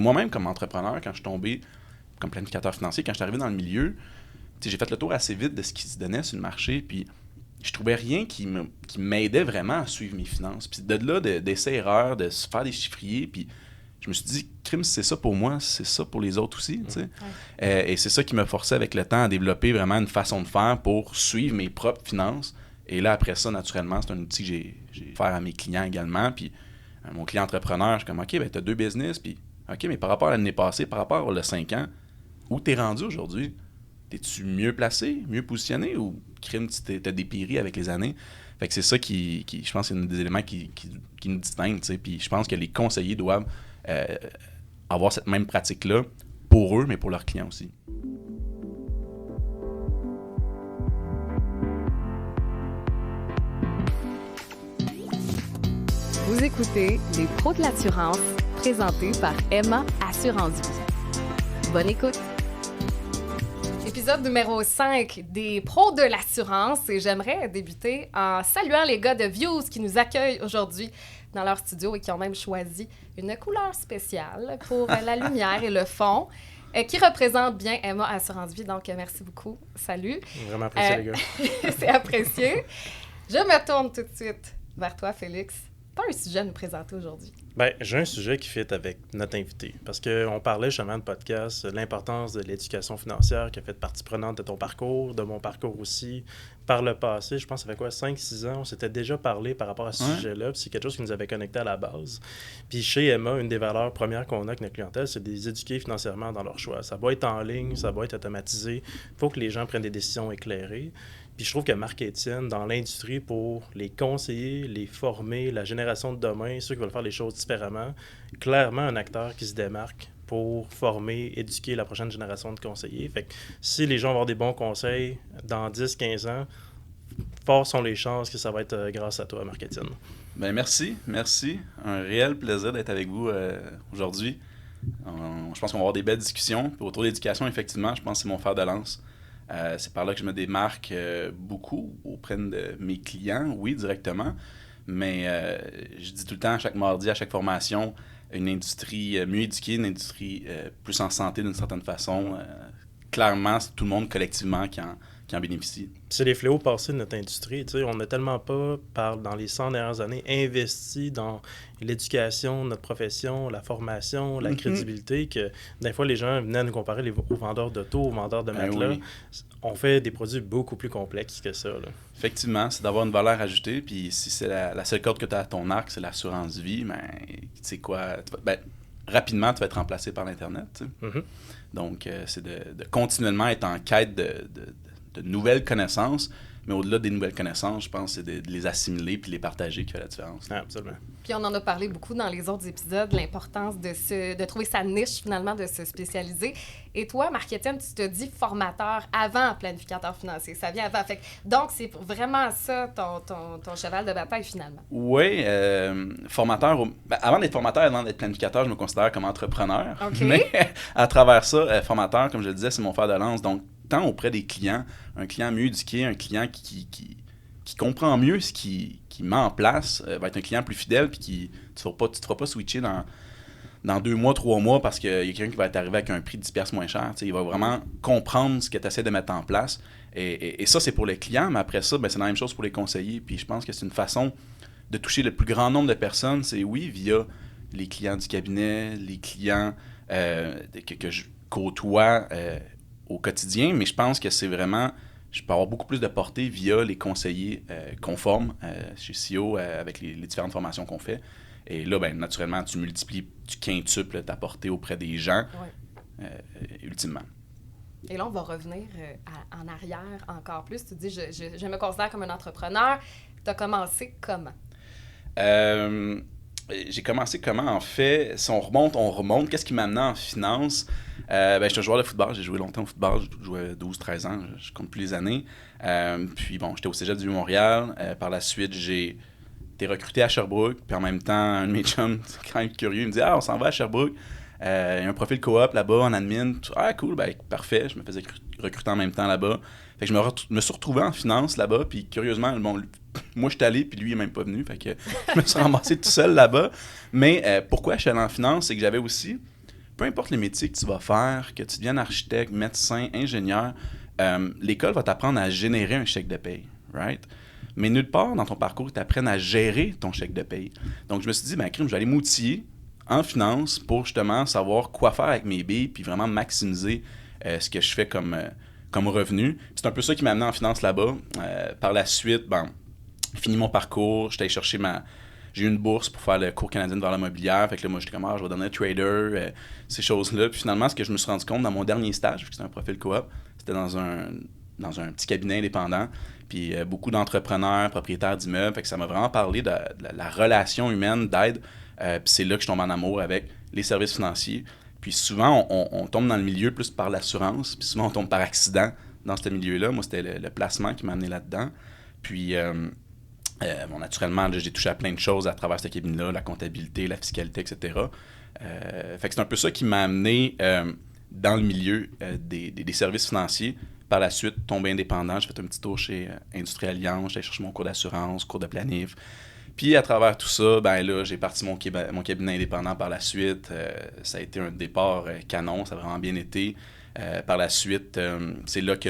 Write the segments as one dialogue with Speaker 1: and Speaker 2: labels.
Speaker 1: moi-même, comme entrepreneur, quand je suis tombé comme planificateur financier, quand je suis arrivé dans le milieu, j'ai fait le tour assez vite de ce qui se donnait sur le marché, puis je trouvais rien qui m'aidait vraiment à suivre mes finances. Puis de là, d'essais-erreurs, de se faire des chiffriers, puis je me suis dit, crime, c'est ça pour moi, c'est ça pour les autres aussi, tu sais. Et c'est ça qui m'a forcé avec le temps à développer vraiment une façon de faire pour suivre mes propres finances. Et là, après ça, naturellement, c'est un outil que j'ai offert à mes clients également. Puis mon client entrepreneur, je suis comme, OK, ben, tu as 2 business, puis OK, mais par rapport à l'année passée, par rapport à 5 ans, où t'es rendu aujourd'hui? T'es-tu mieux placé, mieux positionné ou crime, tu t'as dépéri avec les années? Fait que c'est ça qui je pense, c'est un des éléments qui nous distingue, tu sais. Puis je pense que les conseillers doivent avoir cette même pratique-là pour eux, mais pour leurs clients aussi.
Speaker 2: Vous écoutez Les Pros de l'assurance, présentés par Emma Assurance Vie. Bonne écoute! Épisode numéro 5 des Pros de l'assurance. Et j'aimerais débuter en saluant les gars de Views qui nous accueillent aujourd'hui dans leur studio et qui ont même choisi une couleur spéciale pour la lumière et le fond, qui représente bien Emma Assurance Vie. Donc, merci beaucoup. Salut.
Speaker 3: Vraiment apprécié, les gars.
Speaker 2: C'est apprécié. Je me tourne tout de suite vers toi, Félix. Tu as un sujet à nous présenter aujourd'hui.
Speaker 3: Bien, j'ai un sujet qui fit avec notre invité. Parce qu'on parlait justement de podcast, l'importance de l'éducation financière qui a fait partie prenante de ton parcours, de mon parcours aussi. Par le passé, je pense que ça fait quoi, 5-6 ans, on s'était déjà parlé par rapport à ce sujet-là. Puis c'est quelque chose qui nous avait connectés à la base. Puis chez Emma, une des valeurs premières qu'on a avec notre clientèle, c'est de les éduquer financièrement dans leur choix. Ça doit être en ligne, ça doit être automatisé. Il faut que les gens prennent des décisions éclairées. Puis je trouve que Marc-Étienne, dans l'industrie, pour les conseiller, les former, la génération de demain, ceux qui veulent faire les choses différemment, clairement un acteur qui se démarque pour former, éduquer la prochaine génération de conseillers. Fait que si les gens vont avoir des bons conseils dans 10-15 ans, forts sont les chances que ça va être grâce à toi, Marc-Étienne.
Speaker 1: Ben merci. Un réel plaisir d'être avec vous aujourd'hui. Je pense qu'on va avoir des belles discussions. Puis autour de l'éducation, effectivement, je pense que c'est mon fer de lance. C'est par là que je me démarque beaucoup auprès de mes clients, oui, directement. Mais je dis tout le temps, à chaque mardi, à chaque formation, une industrie mieux éduquée, une industrie plus en santé d'une certaine façon. Clairement, c'est tout le monde collectivement qui en bénéficie.
Speaker 3: C'est les fléaux passés de notre industrie. Tu sais, on n'a tellement pas, dans les 100 dernières années, investi dans l'éducation, notre profession, la formation, la crédibilité, que des fois, les gens venaient nous comparer aux vendeurs d'auto, aux vendeurs de matelas. Oui. On fait des produits beaucoup plus complexes que ça, là.
Speaker 1: Effectivement, c'est d'avoir une valeur ajoutée. Puis si c'est la seule corde que tu as à ton arc, c'est l'assurance vie, ben, tu sais quoi, rapidement, tu vas être remplacé par l'Internet. Tu sais. Donc, c'est de continuellement être en quête de nouvelles connaissances, mais au-delà des nouvelles connaissances, je pense que c'est de les assimiler puis les partager qui fait la différence.
Speaker 3: Ah, absolument.
Speaker 2: Puis on en a parlé beaucoup dans les autres épisodes, l'importance de trouver sa niche, finalement, de se spécialiser. Et toi, Marc-Étienne, tu te dis formateur avant planificateur financier. Ça vient avant. Donc, c'est vraiment ça ton cheval de bataille, finalement.
Speaker 1: Oui, formateur. Avant d'être formateur, avant d'être planificateur, je me considère comme entrepreneur.
Speaker 2: Okay.
Speaker 1: Mais à travers ça, formateur, comme je le disais, c'est mon fer de lance. Donc, tant auprès des clients, un client mieux éduqué, un client qui comprend mieux ce qu'il met en place, va être un client plus fidèle, puis tu ne te feras pas switcher dans 2 mois, 3 mois, parce qu'il y a quelqu'un qui va t'arriver avec un prix de 10$ moins cher. T'sais, il va vraiment comprendre ce que tu essaies de mettre en place. Et ça, c'est pour les clients, mais après ça, c'est la même chose pour les conseillers. Puis je pense que c'est une façon de toucher le plus grand nombre de personnes. C'est oui, via les clients du cabinet, les clients que je côtoie au quotidien, mais je pense que c'est vraiment, je peux avoir beaucoup plus de portée via les conseillers conformes chez CEO avec les différentes formations qu'on fait. Et là, naturellement, tu multiplies, tu quintuples ta portée auprès des gens, ultimement.
Speaker 2: Et là, on va revenir en arrière encore plus. Tu dis, je me considère comme un entrepreneur. Tu as commencé comment?
Speaker 1: J'ai commencé comment, en fait? Si on remonte. Qu'est-ce qui m'a amené en finance? J'étais un joueur de football. J'ai joué longtemps au football. J'ai joué 12-13 ans. Je compte plus les années. Puis j'étais au Cégep du Vieux-Montréal. Par la suite, j'ai été recruté à Sherbrooke. Puis en même temps, un de mes chums, c'est quand même curieux, il me dit « Ah, on s'en va à Sherbrooke. Il y a un profil coop là-bas en admin. » Ah, cool, parfait. Je me faisais recruter en même temps là-bas. Fait que je me suis retrouvé en finance là-bas. Puis curieusement, moi, je suis allé, puis lui, il n'est même pas venu. Fait que je me suis ramassé tout seul là-bas. Mais pourquoi je suis allé en finance? C'est que j'avais aussi peu importe les métiers que tu vas faire, que tu deviennes architecte, médecin, ingénieur, l'école va t'apprendre à générer un chèque de paye, right? Mais nulle part dans ton parcours, ils t'apprennent à gérer ton chèque de paye. Donc, je me suis dit, crime, je vais aller m'outiller en finance pour justement savoir quoi faire avec mes billes puis vraiment maximiser ce que je fais comme revenu. Puis c'est un peu ça qui m'a amené en finance là-bas. Par la suite, fini mon parcours, j'étais allé chercher j'ai eu une bourse pour faire le cours canadien de valeur mobilière. Fait que là, moi, j'étais comme, je vais devenir trader, ces choses-là. Puis finalement, ce que je me suis rendu compte dans mon dernier stage, vu que c'était un profil coop, c'était dans un petit cabinet indépendant. Puis beaucoup d'entrepreneurs, propriétaires d'immeubles. Fait que ça m'a vraiment parlé de la relation humaine, d'aide. Puis c'est là que je tombe en amour avec les services financiers. Puis souvent, on tombe dans le milieu plus par l'assurance. Puis souvent, on tombe par accident dans ce milieu-là. Moi, c'était le placement qui m'a amené là-dedans. Puis... naturellement, j'ai touché à plein de choses à travers ce cabinet-là, la comptabilité, la fiscalité, etc. Fait que c'est un peu ça qui m'a amené dans le milieu des services financiers. Par la suite, tombé indépendant, j'ai fait un petit tour chez Industrie Alliance, j'ai cherché mon cours d'assurance, cours de planif. Puis à travers tout ça, là, j'ai parti mon cabinet indépendant par la suite. Ça a été un départ canon, ça a vraiment bien été. Par la suite, c'est là que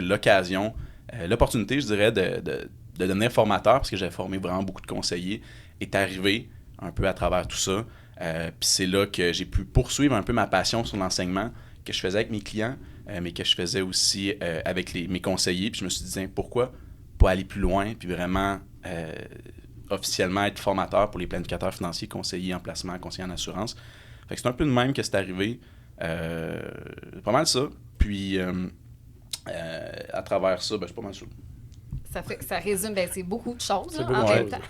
Speaker 1: l'opportunité, je dirais, de devenir formateur, parce que j'avais formé vraiment beaucoup de conseillers, est arrivé un peu à travers tout ça. Puis c'est là que j'ai pu poursuivre un peu ma passion sur l'enseignement que je faisais avec mes clients, mais que je faisais aussi avec mes conseillers. Puis je me suis dit, pourquoi pas aller plus loin, puis vraiment officiellement être formateur pour les planificateurs financiers, conseillers en placement, conseillers en assurance. Fait que c'est un peu de même que c'est arrivé. Pas mal ça. Puis à travers ça, je suis pas mal sûr.
Speaker 2: Ça résume, c'est beaucoup de choses là, en même temps.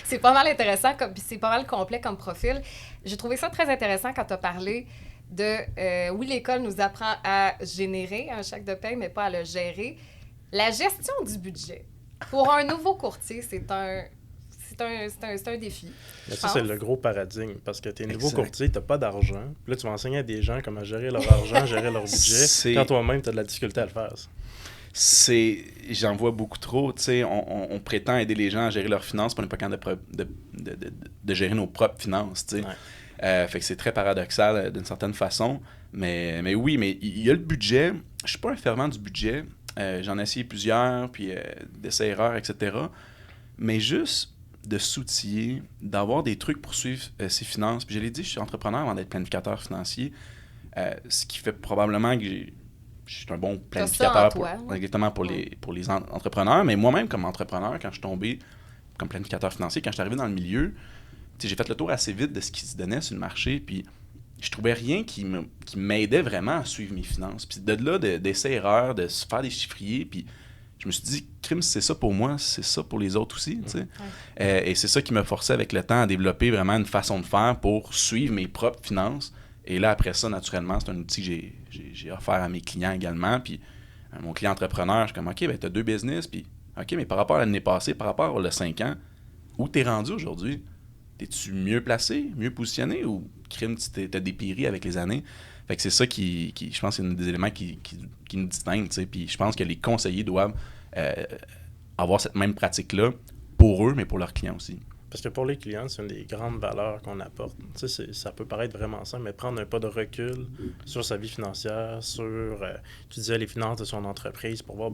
Speaker 2: C'est pas mal intéressant, puis c'est pas mal complet comme profil. J'ai trouvé ça très intéressant quand tu as parlé de, oui, l'école nous apprend à générer un chèque de paie, mais pas à le gérer. La gestion du budget, pour un nouveau courtier, c'est un défi.
Speaker 3: Mais ça, c'est le gros paradigme, parce que tu es nouveau courtier, tu n'as pas d'argent. Puis là, tu vas enseigner à des gens comment gérer leur argent, gérer leur budget, quand toi-même, tu as de la difficulté à le faire.
Speaker 1: J'en vois beaucoup trop, tu sais, on prétend aider les gens à gérer leurs finances, puis on n'est pas capable de gérer nos propres finances, tu sais. Ouais. Fait que c'est très paradoxal d'une certaine façon, mais oui, mais il y a le budget. Je suis pas un fervent du budget, j'en ai essayé plusieurs, puis d'essais-erreurs, etc. Mais juste de s'outiller, d'avoir des trucs pour suivre ses finances. Puis je l'ai dit, je suis entrepreneur avant d'être planificateur financier, ce qui fait probablement que je suis un bon planificateur exactement pour les entrepreneurs. Mais moi-même, comme entrepreneur, quand je suis tombé comme planificateur financier, quand je suis arrivé dans le milieu, j'ai fait le tour assez vite de ce qui se donnait sur le marché. Puis je trouvais rien qui m'aidait vraiment à suivre mes finances. Puis de là, d'essais-erreurs, de se faire des chiffriers. Puis je me suis dit, crime, c'est ça pour moi, c'est ça pour les autres aussi. Et c'est ça qui m'a forcé avec le temps à développer vraiment une façon de faire pour suivre mes propres finances. Et là, après ça, naturellement, c'est un outil que j'ai offert à mes clients également. Puis, mon client entrepreneur, je suis comme, OK, tu as 2 business. Puis, OK, mais par rapport à l'année passée, par rapport aux 5 ans, où t'es rendu aujourd'hui? T'es-tu mieux placé, mieux positionné ou crime, tu t'as dépéri avec les années? Fait que c'est ça qui je pense, c'est un des éléments qui nous distingue. Puis, je pense que les conseillers doivent avoir cette même pratique-là pour eux, mais pour leurs clients aussi.
Speaker 3: Parce que pour les clients, c'est une des grandes valeurs qu'on apporte. Tu sais, ça peut paraître vraiment simple, mais prendre un pas de recul sur sa vie financière, sur, tu disais, les finances de son entreprise pour voir,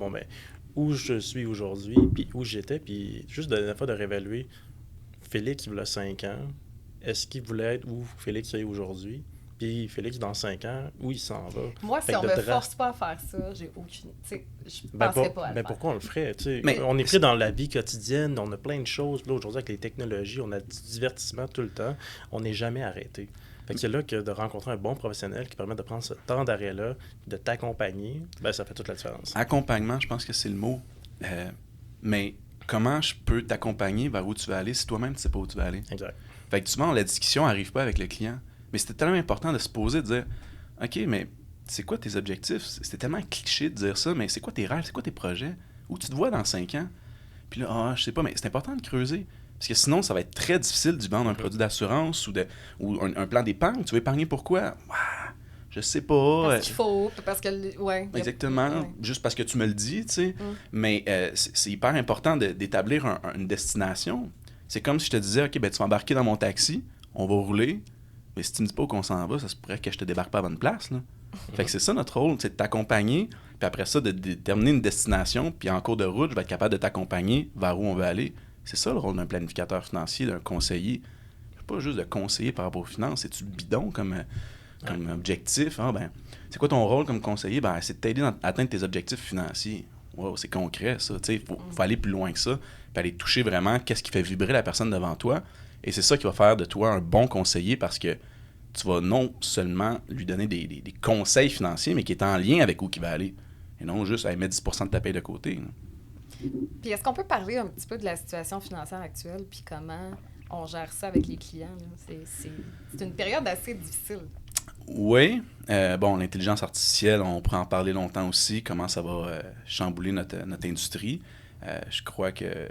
Speaker 3: où je suis aujourd'hui, puis où j'étais, puis juste la fois de réévaluer Félix, il y a 5 ans, est-ce qu'il voulait être où Félix est aujourd'hui? Puis Félix, dans 5 ans, où il s'en va?
Speaker 2: Moi, si on me force pas à faire ça, j'ai aucune... Je penserais pas à le faire.
Speaker 3: Pourquoi on le ferait? On est pris dans la vie quotidienne, on a plein de choses. Là, aujourd'hui, avec les technologies, on a du divertissement tout le temps. On n'est jamais arrêté. Fait que c'est là que de rencontrer un bon professionnel qui permet de prendre ce temps d'arrêt-là, de t'accompagner, ça fait toute la différence.
Speaker 1: Accompagnement, je pense que c'est le mot. Mais comment je peux t'accompagner vers où tu vas aller si toi-même tu ne sais pas où tu vas aller?
Speaker 3: Exact.
Speaker 1: Fait que souvent, la discussion n'arrive pas avec le client. Mais c'était tellement important de se poser, de dire « OK, mais c'est quoi tes objectifs? » C'était tellement cliché de dire ça, mais c'est quoi tes rêves? C'est quoi tes projets? Où tu te vois dans 5 ans? Puis là, je sais pas, mais c'est important de creuser. Parce que sinon, ça va être très difficile de vendre un produit d'assurance ou un plan d'épargne. Tu veux épargner pourquoi? Je sais pas.
Speaker 2: Parce qu'il faut, parce que... Ouais.
Speaker 1: Exactement. Ouais. Juste parce que tu me le dis, tu sais. Mais c'est hyper important d'établir une destination. C'est comme si je te disais « OK, tu vas embarquer dans mon taxi, on va rouler. » mais si tu me dis pas où qu'on s'en va, ça se pourrait que je te débarque pas à la bonne place, là. Fait que c'est ça notre rôle, c'est de t'accompagner, puis après ça, de déterminer une destination, puis en cours de route, je vais être capable de t'accompagner vers où on veut aller. C'est ça le rôle d'un planificateur financier, d'un conseiller. C'est pas juste de conseiller par rapport aux finances, c'est-tu bidon comme objectif? Ah, ben, c'est quoi ton rôle comme conseiller? Ben, c'est de t'aider à atteindre tes objectifs financiers. Wow, c'est concret, ça. Il faut aller plus loin que ça, puis aller toucher vraiment qu'est-ce qui fait vibrer la personne devant toi. Et c'est ça qui va faire de toi un bon conseiller parce que tu vas non seulement lui donner des conseils financiers, mais qui est en lien avec où il va aller. Et non juste à mettre 10% de ta paye de côté. Là.
Speaker 2: Puis est-ce qu'on peut parler un petit peu de la situation financière actuelle, puis comment on gère ça avec les clients? Là? C'est une période assez difficile.
Speaker 1: Oui. L'intelligence artificielle, on pourrait en parler longtemps aussi, comment ça va chambouler notre industrie. Je crois que,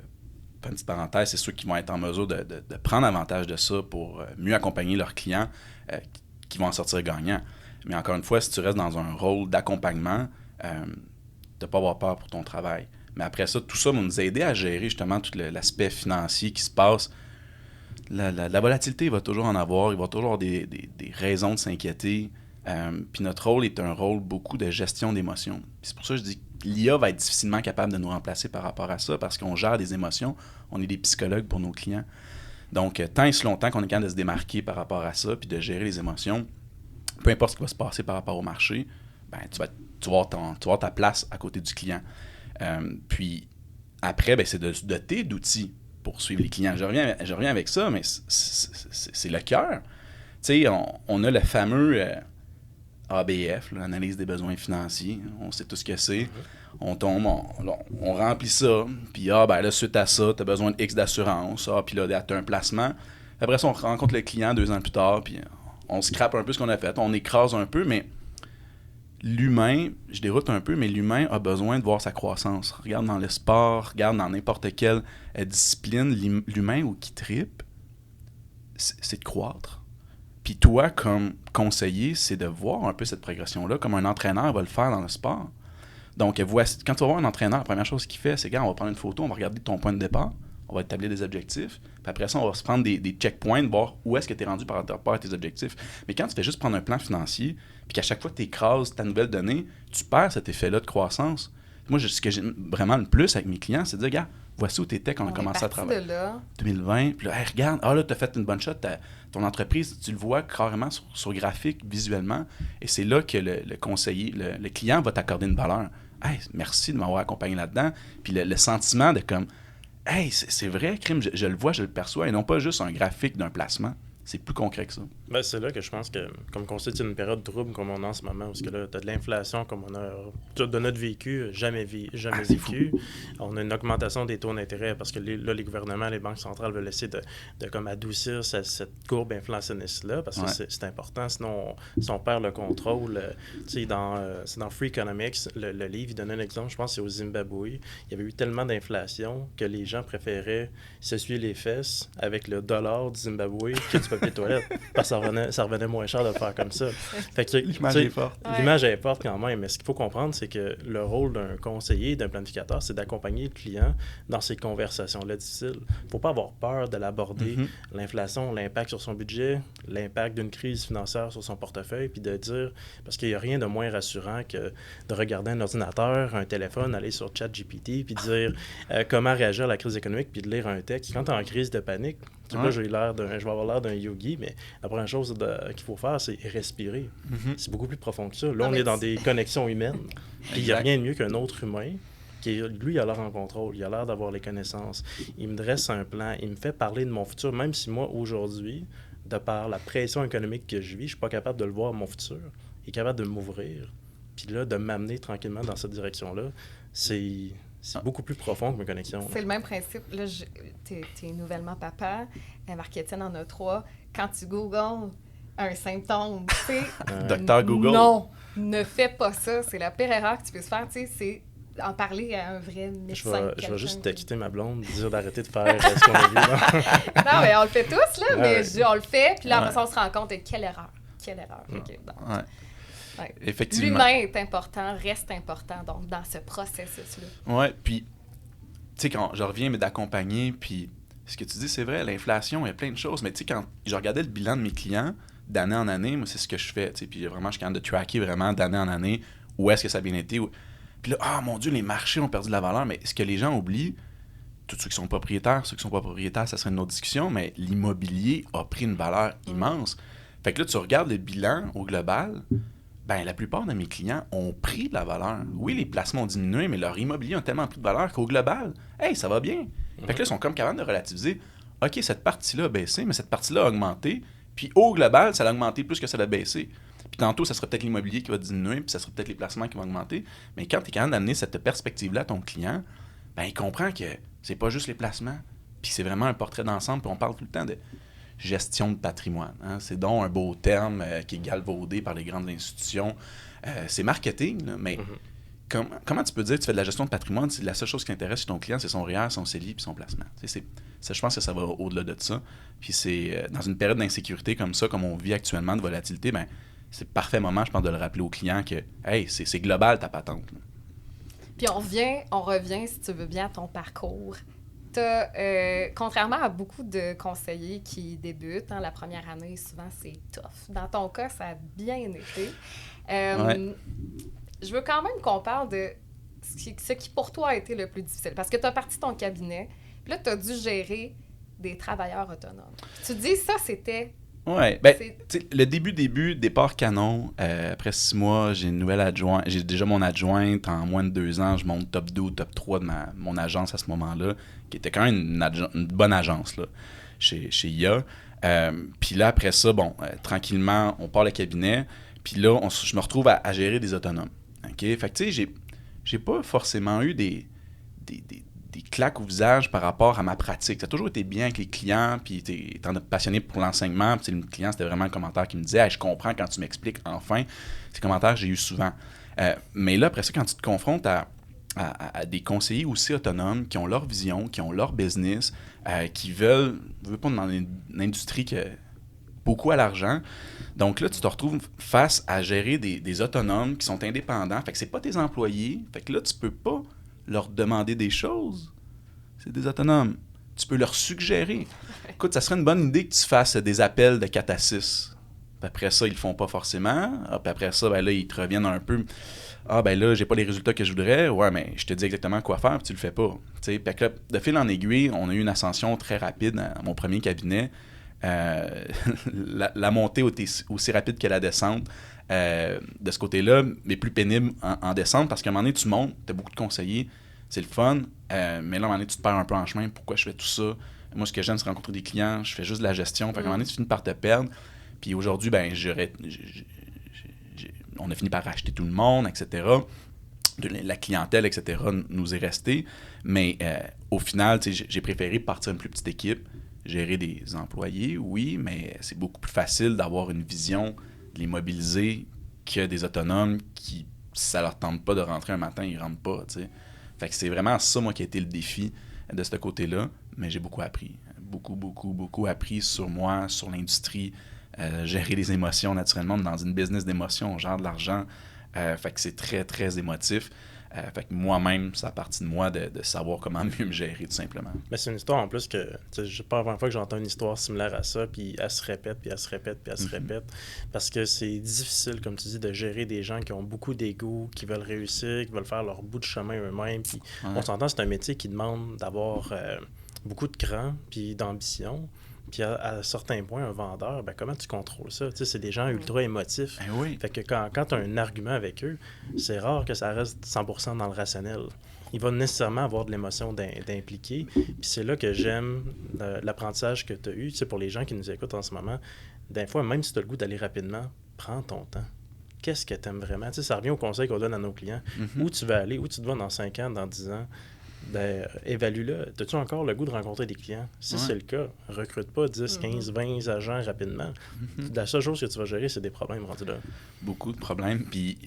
Speaker 1: petite parenthèse, c'est ceux qui vont être en mesure de prendre avantage de ça pour mieux accompagner leurs clients qui vont en sortir gagnants. Mais encore une fois, si tu restes dans un rôle d'accompagnement, de ne pas avoir peur pour ton travail. Mais après ça, tout ça va nous aider à gérer justement tout l'aspect financier qui se passe. La volatilité, il va toujours en avoir, il va toujours avoir des raisons de s'inquiéter. Puis notre rôle est un rôle beaucoup de gestion d'émotions. Puis c'est pour ça que je dis que l'IA va être difficilement capable de nous remplacer par rapport à ça parce qu'on gère des émotions, on est des psychologues pour nos clients. Donc, tant et si longtemps qu'on est capable de se démarquer par rapport à ça puis de gérer les émotions, peu importe ce qui va se passer par rapport au marché, ben, tu vas avoir ta place à côté du client. Puis après, ben, c'est de se doter d'outils pour suivre les clients. Je reviens avec ça, mais c'est le cœur. Tu sais, on a le fameux ABF, l'analyse des besoins financiers. On sait tout ce que c'est. On tombe, on remplit ça. Puis, là, suite à ça, tu as besoin de X d'assurance. Puis là, tu as un placement. Après ça, on rencontre le client 2 ans plus tard. Puis on scrape un peu ce qu'on a fait. On écrase un peu, mais l'humain, je déroute un peu, mais l'humain a besoin de voir sa croissance. Regarde dans le sport, regarde dans n'importe quelle discipline, l'humain ou qui tripe, c'est de croître. Puis toi, comme conseiller, c'est de voir un peu cette progression-là, comme un entraîneur va le faire dans le sport. Donc, quand tu vas voir un entraîneur, la première chose qu'il fait, c'est on va prendre une photo, on va regarder ton point de départ, on va établir des objectifs, puis après ça, on va se prendre des checkpoints, voir où est-ce que tu es rendu par rapport à tes objectifs. Mais quand tu fais juste prendre un plan financier, puis qu'à chaque fois que tu écrases ta nouvelle donnée, tu perds cet effet-là de croissance. Moi, ce que j'aime vraiment le plus avec mes clients, c'est de dire, regarde, voici où tu étais quand on a commencé à travailler.
Speaker 2: De là.
Speaker 1: 2020, puis là, hey, regarde, là, tu as fait une bonne shot, ton entreprise, tu le vois carrément sur graphique, visuellement, et c'est là que le conseiller, le client va t'accorder une valeur. Hey, merci de m'avoir accompagné là-dedans. Puis le sentiment de comme, hey, c'est vrai, crime, je le vois, je le perçois, et non pas juste un graphique d'un placement. C'est plus concret que ça.
Speaker 3: Ben, c'est là que je pense que, comme conseiller, c'est une période trouble comme on a en ce moment, parce que là, tu as de l'inflation comme on a, de notre vécu, jamais vécu. Fou. On a une augmentation des taux d'intérêt parce que les gouvernements, les banques centrales veulent essayer de comme adoucir cette courbe inflationniste-là, parce que c'est important, sinon si on perd le contrôle. C'est dans Free Economics, le livre, il donnait un exemple, je pense que c'est au Zimbabwe. Il y avait eu tellement d'inflation que les gens préféraient s'essuyer les fesses avec le dollar du Zimbabwe que du papier de toilette, parce que ça revenait moins cher de le faire comme ça. Fait que,
Speaker 1: l'image est forte.
Speaker 3: L'image est forte quand même, mais ce qu'il faut comprendre, c'est que le rôle d'un conseiller, d'un planificateur, c'est d'accompagner le client dans ces conversations-là difficiles. Il ne faut pas avoir peur de l'aborder, l'inflation, l'impact sur son budget, l'impact d'une crise financière sur son portefeuille, puis de dire, parce qu'il n'y a rien de moins rassurant que de regarder un ordinateur, un téléphone, aller sur ChatGPT, puis dire comment réagir à la crise économique, puis de lire un texte. Quand tu es en crise de panique, là, je vais avoir l'air d'un yogi, mais la première chose qu'il faut faire, c'est respirer. C'est beaucoup plus profond que ça. Là, on est dans des connexions humaines. Puis il n'y a rien de mieux qu'un autre humain qui, lui, il a l'air en contrôle. Il a l'air d'avoir les connaissances. Il me dresse un plan. Il me fait parler de mon futur, même si moi, aujourd'hui, de par la pression économique que je vis, je ne suis pas capable de le voir, mon futur. Il est capable de m'ouvrir. Puis là, de m'amener tranquillement dans cette direction-là, c'est beaucoup plus profond que mes connexions.
Speaker 2: C'est le même principe. Là, t'es nouvellement papa. Marc-Étienne en a 3. Quand tu googles un symptôme, tu sais...
Speaker 1: Docteur Google.
Speaker 2: Non, ne fais pas ça. C'est la pire erreur que tu puisses faire, tu sais, c'est en parler à un vrai médecin.
Speaker 3: Je vais juste quitter ma blonde, dire d'arrêter de faire ce qu'on a vu.
Speaker 2: Non, mais on le fait tous, là, mais je dis on le fait, puis là, après ça, on se rend compte de quelle erreur. Okay, ouais.
Speaker 1: Effectivement.
Speaker 2: L'humain est important, reste important, donc, dans ce processus-là.
Speaker 1: Oui, puis, tu sais, quand je reviens d'accompagner, puis ce que tu dis, c'est vrai, l'inflation, il y a plein de choses, mais tu sais, quand je regardais le bilan de mes clients, d'année en année, moi, c'est ce que je fais. Puis vraiment, je suis capable de tracker vraiment d'année en année où est-ce que ça a bien été. Puis là, mon Dieu, les marchés ont perdu de la valeur. Mais ce que les gens oublient, tous ceux qui sont propriétaires, ceux qui sont pas propriétaires, ça serait une autre discussion, mais l'immobilier a pris une valeur immense. Fait que là, tu regardes le bilan au global, ben la plupart de mes clients ont pris de la valeur. Oui, les placements ont diminué, mais leur immobilier a tellement pris de valeur qu'au global, hey, ça va bien. Fait que là, ils sont comme capables de relativiser. OK, cette partie-là a baissé, mais cette partie-là a augmenté. Puis au global, ça a augmenté plus que ça a baissé. Puis tantôt, ça serait peut-être l'immobilier qui va diminuer, puis ça serait peut-être les placements qui vont augmenter. Mais quand tu es capable d'amener cette perspective-là à ton client, ben il comprend que c'est pas juste les placements, puis c'est vraiment un portrait d'ensemble. Puis on parle tout le temps de gestion de patrimoine. Hein? C'est donc un beau terme qui est galvaudé par les grandes institutions. C'est marketing, là, mais comment tu peux dire que tu fais de la gestion de patrimoine si la seule chose qui intéresse ton client, c'est son REER, son CELI puis son placement? Je pense que ça va au-delà de ça. Puis c'est dans une période d'insécurité comme ça, comme on vit actuellement, de volatilité, ben c'est le parfait moment, je pense, de le rappeler au client que hey, c'est global ta patente. Là.
Speaker 2: Puis on revient, si tu veux bien, à ton parcours. Contrairement à beaucoup de conseillers qui débutent, la première année, souvent, c'est tough. Dans ton cas, ça a bien été. Je veux quand même qu'on parle de ce qui, pour toi, a été le plus difficile. Parce que tu as parti ton cabinet, puis là, tu as dû gérer des travailleurs autonomes. Tu dis, ça, c'était...
Speaker 1: Oui, le départ canon, après 6 mois, j'ai une nouvelle adjointe, j'ai déjà mon adjointe, en moins de 2 ans, je monte top 2 ou top 3 de mon agence à ce moment-là, qui était quand même une bonne agence là, chez IA. Puis là, après ça, tranquillement, on part le cabinet, puis là, je me retrouve à gérer des autonomes. Okay? Fait que tu sais, j'ai pas forcément eu des claques au visage par rapport à ma pratique. Ça a toujours été bien avec les clients, puis étant passionné pour l'enseignement, puis le client, c'était vraiment un commentaire qui me disait hey, « je comprends quand tu m'expliques, enfin ». Ces commentaires, j'ai eu souvent. Mais là, après ça, quand tu te confrontes à des conseillers aussi autonomes qui ont leur vision, qui ont leur business, qui veulent pas dans une industrie qui a beaucoup à l'argent. Donc là, tu te retrouves face à gérer des autonomes qui sont indépendants. Fait que c'est pas tes employés. Fait que là, tu peux pas leur demander des choses. C'est des autonomes. Tu peux leur suggérer. Écoute, ça serait une bonne idée que tu fasses des appels de 4 à 6. Puis après ça, ils le font pas forcément. Puis après ça, là, ils te reviennent un peu. Là, j'ai pas les résultats que je voudrais. Ouais, mais je te dis exactement quoi faire, puis tu le fais pas. Puis là, de fil en aiguille, on a eu une ascension très rapide à mon premier cabinet. La montée était aussi rapide que la descente. De ce côté-là, mais plus pénible en descente, parce qu'à un moment donné, tu montes, tu as beaucoup de conseillers, c'est le fun, mais là, à un moment donné, tu te perds un peu en chemin. Pourquoi je fais tout ça? Moi, ce que j'aime, c'est rencontrer des clients, je fais juste de la gestion. Fait qu'à un moment donné, tu finis par te perdre. Puis aujourd'hui, on a fini par racheter tout le monde, etc. La clientèle, etc., nous est restée. Mais au final, j'ai préféré partir une plus petite équipe, gérer des employés, oui, mais c'est beaucoup plus facile d'avoir une vision, de les mobiliser, que des autonomes qui, si ça leur tente pas de rentrer un matin, ils rentrent pas, tu sais. Fait que c'est vraiment ça, moi, qui a été le défi de ce côté-là. Mais j'ai beaucoup appris. Beaucoup appris sur moi, sur l'industrie, gérer les émotions, naturellement. Dans une business d'émotions, on gère de l'argent. Fait que c'est très, très émotif. Fait que moi-même, ça a parti de moi de savoir comment mieux me gérer, tout simplement.
Speaker 3: Mais c'est une histoire en plus que, c'est pas la première fois que j'entends une histoire similaire à ça, puis elle se répète, puis elle se répète, puis elle se répète. Parce que c'est difficile, comme tu dis, de gérer des gens qui ont beaucoup d'ego, qui veulent réussir, qui veulent faire leur bout de chemin eux-mêmes. Puis on s'entend, c'est un métier qui demande d'avoir beaucoup de cran, puis d'ambition. Puis à certains points, un vendeur, comment tu contrôles ça? Tu sais, c'est des gens ultra émotifs.
Speaker 1: Oui.
Speaker 3: Fait que quand tu as un argument avec eux, c'est rare que ça reste 100% dans le rationnel. Il va nécessairement avoir de l'émotion d'impliquer. Puis c'est là que j'aime l'apprentissage que tu as eu. Tu sais, pour les gens qui nous écoutent en ce moment, des fois, même si tu as le goût d'aller rapidement, prends ton temps. Qu'est-ce que tu aimes vraiment? Tu sais, ça revient au conseil qu'on donne à nos clients. Où tu vas aller, où tu te vois dans 5 ans, dans 10 ans. Évalue-le. As-tu encore le goût de rencontrer des clients? Si c'est le cas, recrute pas 10, 15, 20 agents rapidement. La seule chose que tu vas gérer, c'est des problèmes rendus là.
Speaker 1: Beaucoup de problèmes. Puis,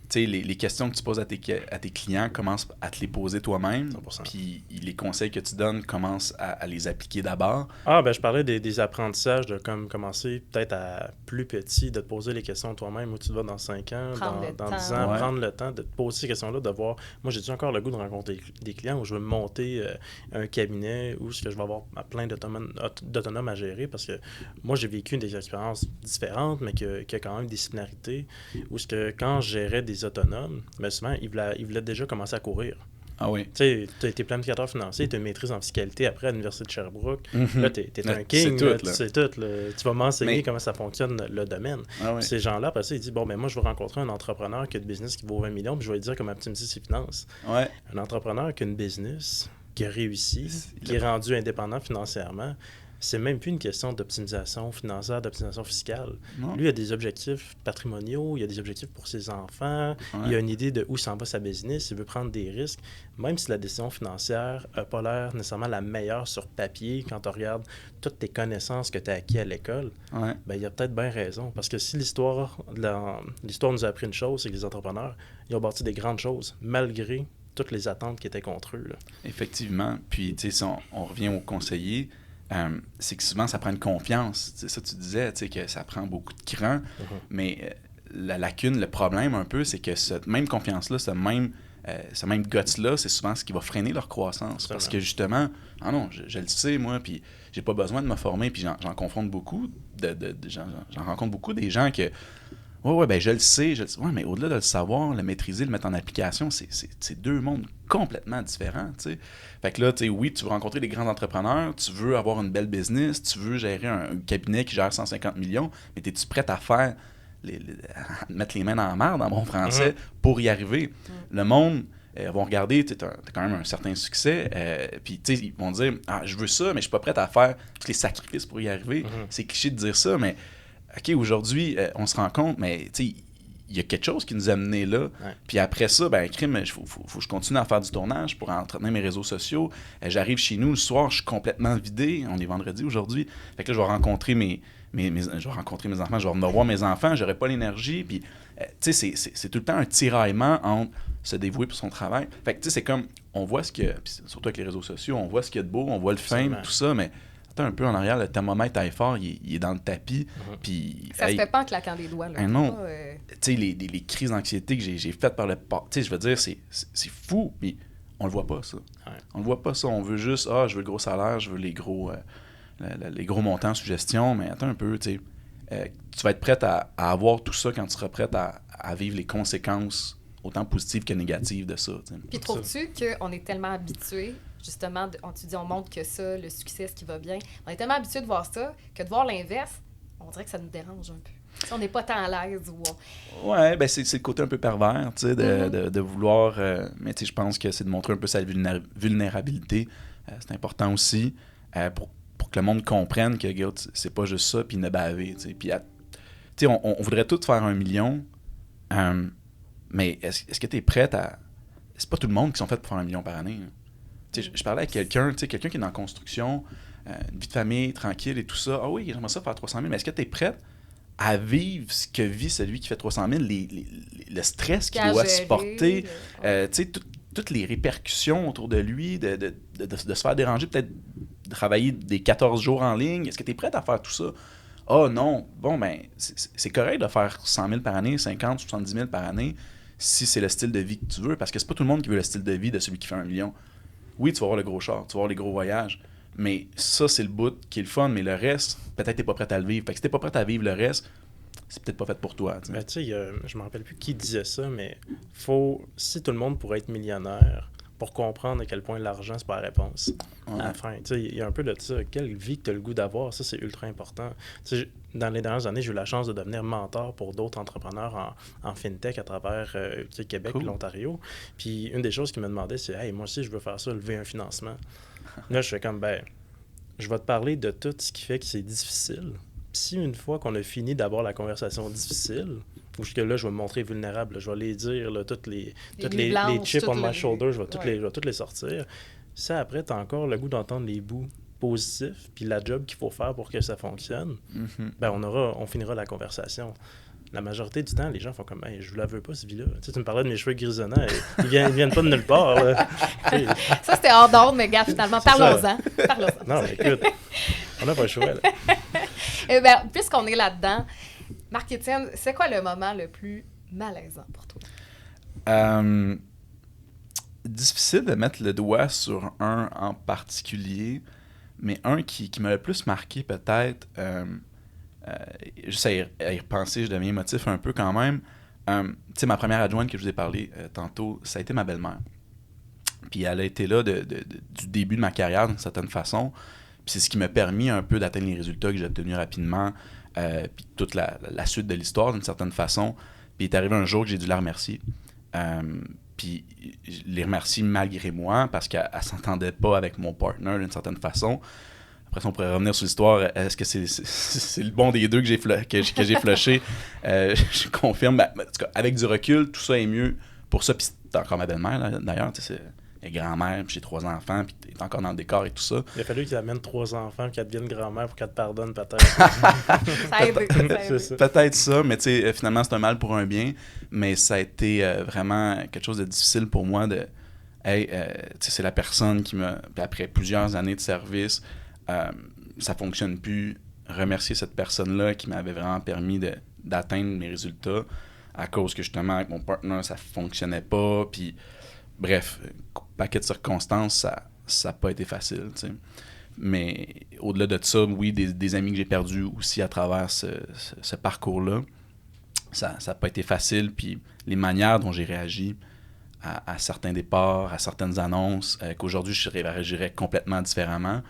Speaker 1: tu sais, les questions que tu poses à tes clients, commence à te les poser toi-même.
Speaker 3: 100%.
Speaker 1: Puis les conseils que tu donnes, commence à les appliquer d'abord.
Speaker 3: Ben je parlais des apprentissages de comme commencer peut-être à plus petit, de te poser les questions toi-même où tu te vas dans 5 ans, dans 10 ans, prendre le temps de te poser ces questions-là, de voir, moi j'ai-tu encore le goût de rencontrer des clients où je veux monter un cabinet où je vais avoir plein d'autonomes à gérer, parce que moi j'ai vécu des expériences différentes, mais qui a quand même des similarités, où quand je gérais des autonomes, mais souvent ils voulaient déjà commencer à courir.
Speaker 1: Ah oui.
Speaker 3: Tu sais, tu es planificateur financier, tu as une maîtrise en fiscalité après à l'Université de Sherbrooke. Là, tu es un king. C'est tout. Tu vas m'enseigner comment ça fonctionne le domaine.
Speaker 1: Ah oui.
Speaker 3: Ces gens-là, après ça, ils disent, moi, je veux rencontrer un entrepreneur qui a une business qui vaut 20 millions, puis je vais lui dire comment optimiser ses finances.
Speaker 1: Ouais.
Speaker 3: Un entrepreneur qui a une business, qui a réussi, qui est rendu indépendant financièrement, c'est même plus une question d'optimisation financière, d'optimisation fiscale.
Speaker 1: Non.
Speaker 3: Lui, il a des objectifs patrimoniaux, il a des objectifs pour ses enfants, il a une idée de où s'en va sa business, il veut prendre des risques. Même si la décision financière n'a pas l'air nécessairement la meilleure sur papier, quand tu regardes toutes tes connaissances que tu as acquises à l'école, il y a peut-être bien raison. Parce que si l'histoire nous a appris une chose, c'est que les entrepreneurs, ils ont bâti des grandes choses, malgré toutes les attentes qui étaient contre eux. Là.
Speaker 1: Effectivement. Puis, tu sais, si on revient aux conseillers, c'est que souvent, ça prend une confiance. C'est ça, tu disais, tu sais, que ça prend beaucoup de cran. Mais la lacune, le problème un peu, c'est que cette même confiance-là, ce même guts-là, c'est souvent ce qui va freiner leur croissance. Parce que justement, je le sais, moi, puis j'ai pas besoin de me former, puis j'en confronte beaucoup. J'en rencontre beaucoup des gens que... je le sais. Ouais, mais au-delà de le savoir, le maîtriser, le mettre en application, c'est deux mondes complètement différents, tu sais. Fait que là, tu sais, oui, tu veux rencontrer des grands entrepreneurs, tu veux avoir une belle business, tu veux gérer un cabinet qui gère 150 millions, mais es-tu prêt à faire, mettre les mains dans la merde, en bon français, pour y arriver? Le monde... vont regarder, tu as quand même un certain succès, puis ils vont dire « je veux ça, mais je suis pas prêt à faire tous les sacrifices pour y arriver. C'est cliché de dire ça, mais OK, aujourd'hui, on se rend compte, mais il y a quelque chose qui nous a menés là. Puis après ça, il faut que je continue à faire du tournage pour entretenir mes réseaux sociaux. J'arrive chez nous le soir, je suis complètement vidé. On est vendredi aujourd'hui. Fait que là, je vais rencontrer mes enfants, je vais venir voir mes enfants, j'aurai pas l'énergie. Puis, c'est tout le temps un tiraillement entre se dévouer pour son travail. Fait que, c'est comme, on voit ce que, surtout avec les réseaux sociaux, on voit ce qu'il y a de beau, on voit le fame, tout ça, mais attends un peu en arrière, le thermomètre à effort, il est dans le tapis. Puis,
Speaker 2: ça se fait pas en claquant des doigts. Là,
Speaker 1: non. Tu sais, les crises d'anxiété que j'ai faites par le passé, tu sais, je veux dire, c'est fou, mais on le voit pas, ça. On le voit pas, ça. On veut juste, je veux le gros salaire, je veux les gros montants sous gestion, mais attends un peu, tu sais. Tu vas être prête à avoir tout ça quand tu seras prête à vivre les conséquences autant positives que négatives de ça. T'sais.
Speaker 2: Puis trouves-tu qu'on est tellement habitué, justement, on montre que ça, le succès, ce qui va bien, on est tellement habitué de voir ça que de voir l'inverse, on dirait que ça nous dérange un peu. T'sais, on n'est pas tant à l'aise.
Speaker 1: Ouais, c'est le côté un peu pervers, tu sais, de vouloir... mais tu sais, je pense que c'est de montrer un peu sa vulnérabilité. C'est important aussi pour que le monde comprenne que, regarde, c'est pas juste ça, puis ne baver, tu sais. Puis, tu sais, on voudrait tous faire 1 million, mais est-ce que tu es prête à... C'est pas tout le monde qui sont faits pour faire 1 million par année. Tu sais, je parlais avec quelqu'un qui est dans la construction, une vie de famille, tranquille et tout ça. Ah oui, j'aimerais ça faire 300 000, mais est-ce que tu es prête à vivre ce que vit celui qui fait 300 000, le stress qu'il doit supporter, tu sais, toutes les répercussions autour de lui, de se faire déranger, peut-être de travailler des 14 jours en ligne. Est-ce que tu es prête à faire tout ça? Ah non, bon, c'est correct de faire 100 000 par année, 50, 70 000 par année, si c'est le style de vie que tu veux, parce que c'est pas tout le monde qui veut le style de vie de celui qui fait 1 million. Oui, tu vas avoir le gros char, tu vas avoir les gros voyages, mais ça, c'est le bout qui est le fun, mais le reste, peut-être t'es pas prêt à le vivre. Fait que si t'es pas prêt à vivre le reste, c'est peut-être pas fait pour toi.
Speaker 3: Tu sais, je me rappelle plus qui disait ça, mais si tout le monde pourrait être millionnaire pour comprendre à quel point l'argent, c'est pas la réponse. À la fin, tu sais, il y a un peu de ça. Quelle vie que tu as le goût d'avoir, ça, c'est ultra important. Tu sais, dans les dernières années, j'ai eu la chance de devenir mentor pour d'autres entrepreneurs en fintech à travers Québec et l'Ontario. Puis une des choses qu'ils me demandaient, c'est « Hey, moi aussi, je veux faire ça, lever un financement. » Là, je fais comme, je vais te parler de tout ce qui fait que c'est difficile. Puis si une fois qu'on a fini d'avoir la conversation difficile, où là, je vais me montrer vulnérable, je vais les dire, là, toutes les chips on my shoulder, je vais toutes les sortir. Ça, après, tu as encore le goût d'entendre les bouts positifs, puis la job qu'il faut faire pour que ça fonctionne, on finira la conversation. la majorité du temps, les gens font comme hey, « je vous la veux pas, cette vie-là. » Tu sais, tu me parlais de mes cheveux grisonnants, ils viennent pas de nulle part. Là.
Speaker 2: Ça, c'était hors d'ordre, mais gars, finalement, parlons-en.
Speaker 3: Non, mais écoute, on n'a pas le choix. Là.
Speaker 2: Eh bien, puisqu'on est là-dedans, Marc-Étienne, c'est quoi le moment le plus malaisant pour toi?
Speaker 1: Difficile de mettre le doigt sur un en particulier, mais un qui m'a le plus marqué peut-être, juste à y repenser, je deviens émotif un peu quand même. Tu sais, ma première adjointe que je vous ai parlé tantôt, ça a été ma belle-mère. Puis elle a été là du début de ma carrière d'une certaine façon. Puis c'est ce qui m'a permis un peu d'atteindre les résultats que j'ai obtenus rapidement, puis toute la suite de l'histoire d'une certaine façon. Puis il est arrivé un jour que j'ai dû la remercier. Puis je les remercie malgré moi parce qu'elle ne s'entendait pas avec mon partner d'une certaine façon. Après ça, on pourrait revenir sur l'histoire. Est-ce que c'est le bon des deux que j'ai flushé? Je confirme. En tout cas, avec du recul, tout ça est mieux pour ça. Puis c'est encore ma belle-mère, là, d'ailleurs. Elle est grand-mère, puis j'ai 3 enfants, puis elle est encore dans le décor et tout ça.
Speaker 3: Il a fallu qu'il amène 3 enfants, qu'elle devienne grand-mère pour qu'elle te pardonne, peut-être.
Speaker 2: Ça a aidé.
Speaker 1: Peut-être ça, mais tu sais, finalement, c'est un mal pour un bien. Mais ça a été vraiment quelque chose de difficile pour moi de... Hey, tu sais, c'est la personne qui m'a... Puis après plusieurs années de service, ça fonctionne plus. Remercier cette personne-là qui m'avait vraiment permis d'atteindre mes résultats à cause que, justement, avec mon partner, ça fonctionnait pas. Puis, bref, paquet de circonstances, ça n'a pas été facile, tu sais. Mais au-delà de ça, oui, des amis que j'ai perdus aussi à travers ce parcours-là, ça n'a pas été facile. Puis les manières dont j'ai réagi à certains départs, à certaines annonces, qu'aujourd'hui, je réagirais complètement différemment.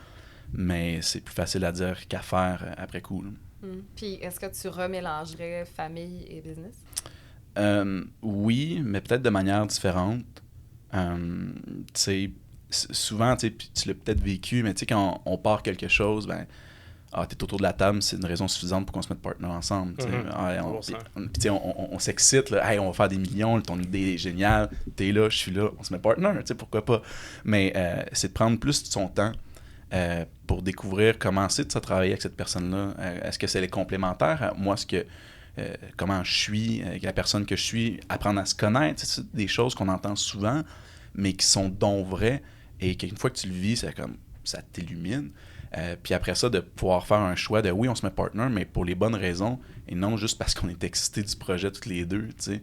Speaker 1: Mais c'est plus facile à dire qu'à faire après coup.
Speaker 2: Puis, est-ce que tu remélangerais famille et business?
Speaker 1: Oui, mais peut-être de manière différente. Souvent, tu l'as peut-être vécu, mais quand on part quelque chose, ben, t'es autour de la table, c'est une raison suffisante pour qu'on se mette partner ensemble. On s'excite, là, hey, on va faire des millions, ton idée est géniale, t'es là, je suis là, on se met partner, pourquoi pas. Mais c'est de prendre plus de son temps pour découvrir comment c'est de travailler avec cette personne-là. Est-ce que c'est complémentaire à moi, comment je suis, avec la personne que je suis, apprendre à se connaître, c'est des choses qu'on entend souvent, mais qui sont donc vraies, et qu'une fois que tu le vis, ça t'illumine. Puis après ça, de pouvoir faire un choix de oui, on se met partner, mais pour les bonnes raisons, et non juste parce qu'on est excités du projet tous les deux, tu sais.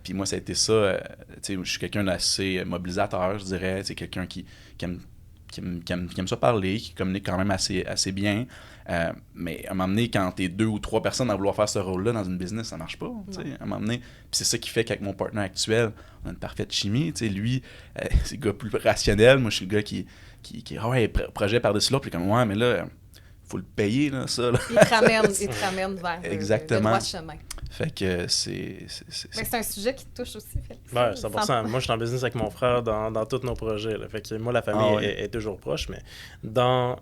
Speaker 1: Puis moi, ça a été ça, tu sais, je suis quelqu'un d'assez mobilisateur, je dirais, c'est quelqu'un qui aime ça parler, qui communique quand même assez bien. Mais à un moment donné, quand t'es 2 ou 3 personnes à vouloir faire ce rôle-là dans une business, ça marche pas. À un moment donné, puis c'est ça qui fait qu'avec mon partenaire actuel, on a une parfaite chimie. Lui, c'est le gars plus rationnel. Moi, je suis le gars qui projet par-dessus l'autre. Puis comme, ouais, mais là, faut le payer, là, ça. Là.
Speaker 2: Il te ramène vers le droit chemin.
Speaker 1: Fait que
Speaker 2: Mais c'est un sujet qui te touche aussi, Félix.
Speaker 3: Ouais, 100%. Moi, je suis en business avec mon frère dans tous nos projets. Là. Fait que moi, la famille est toujours proche, mais dans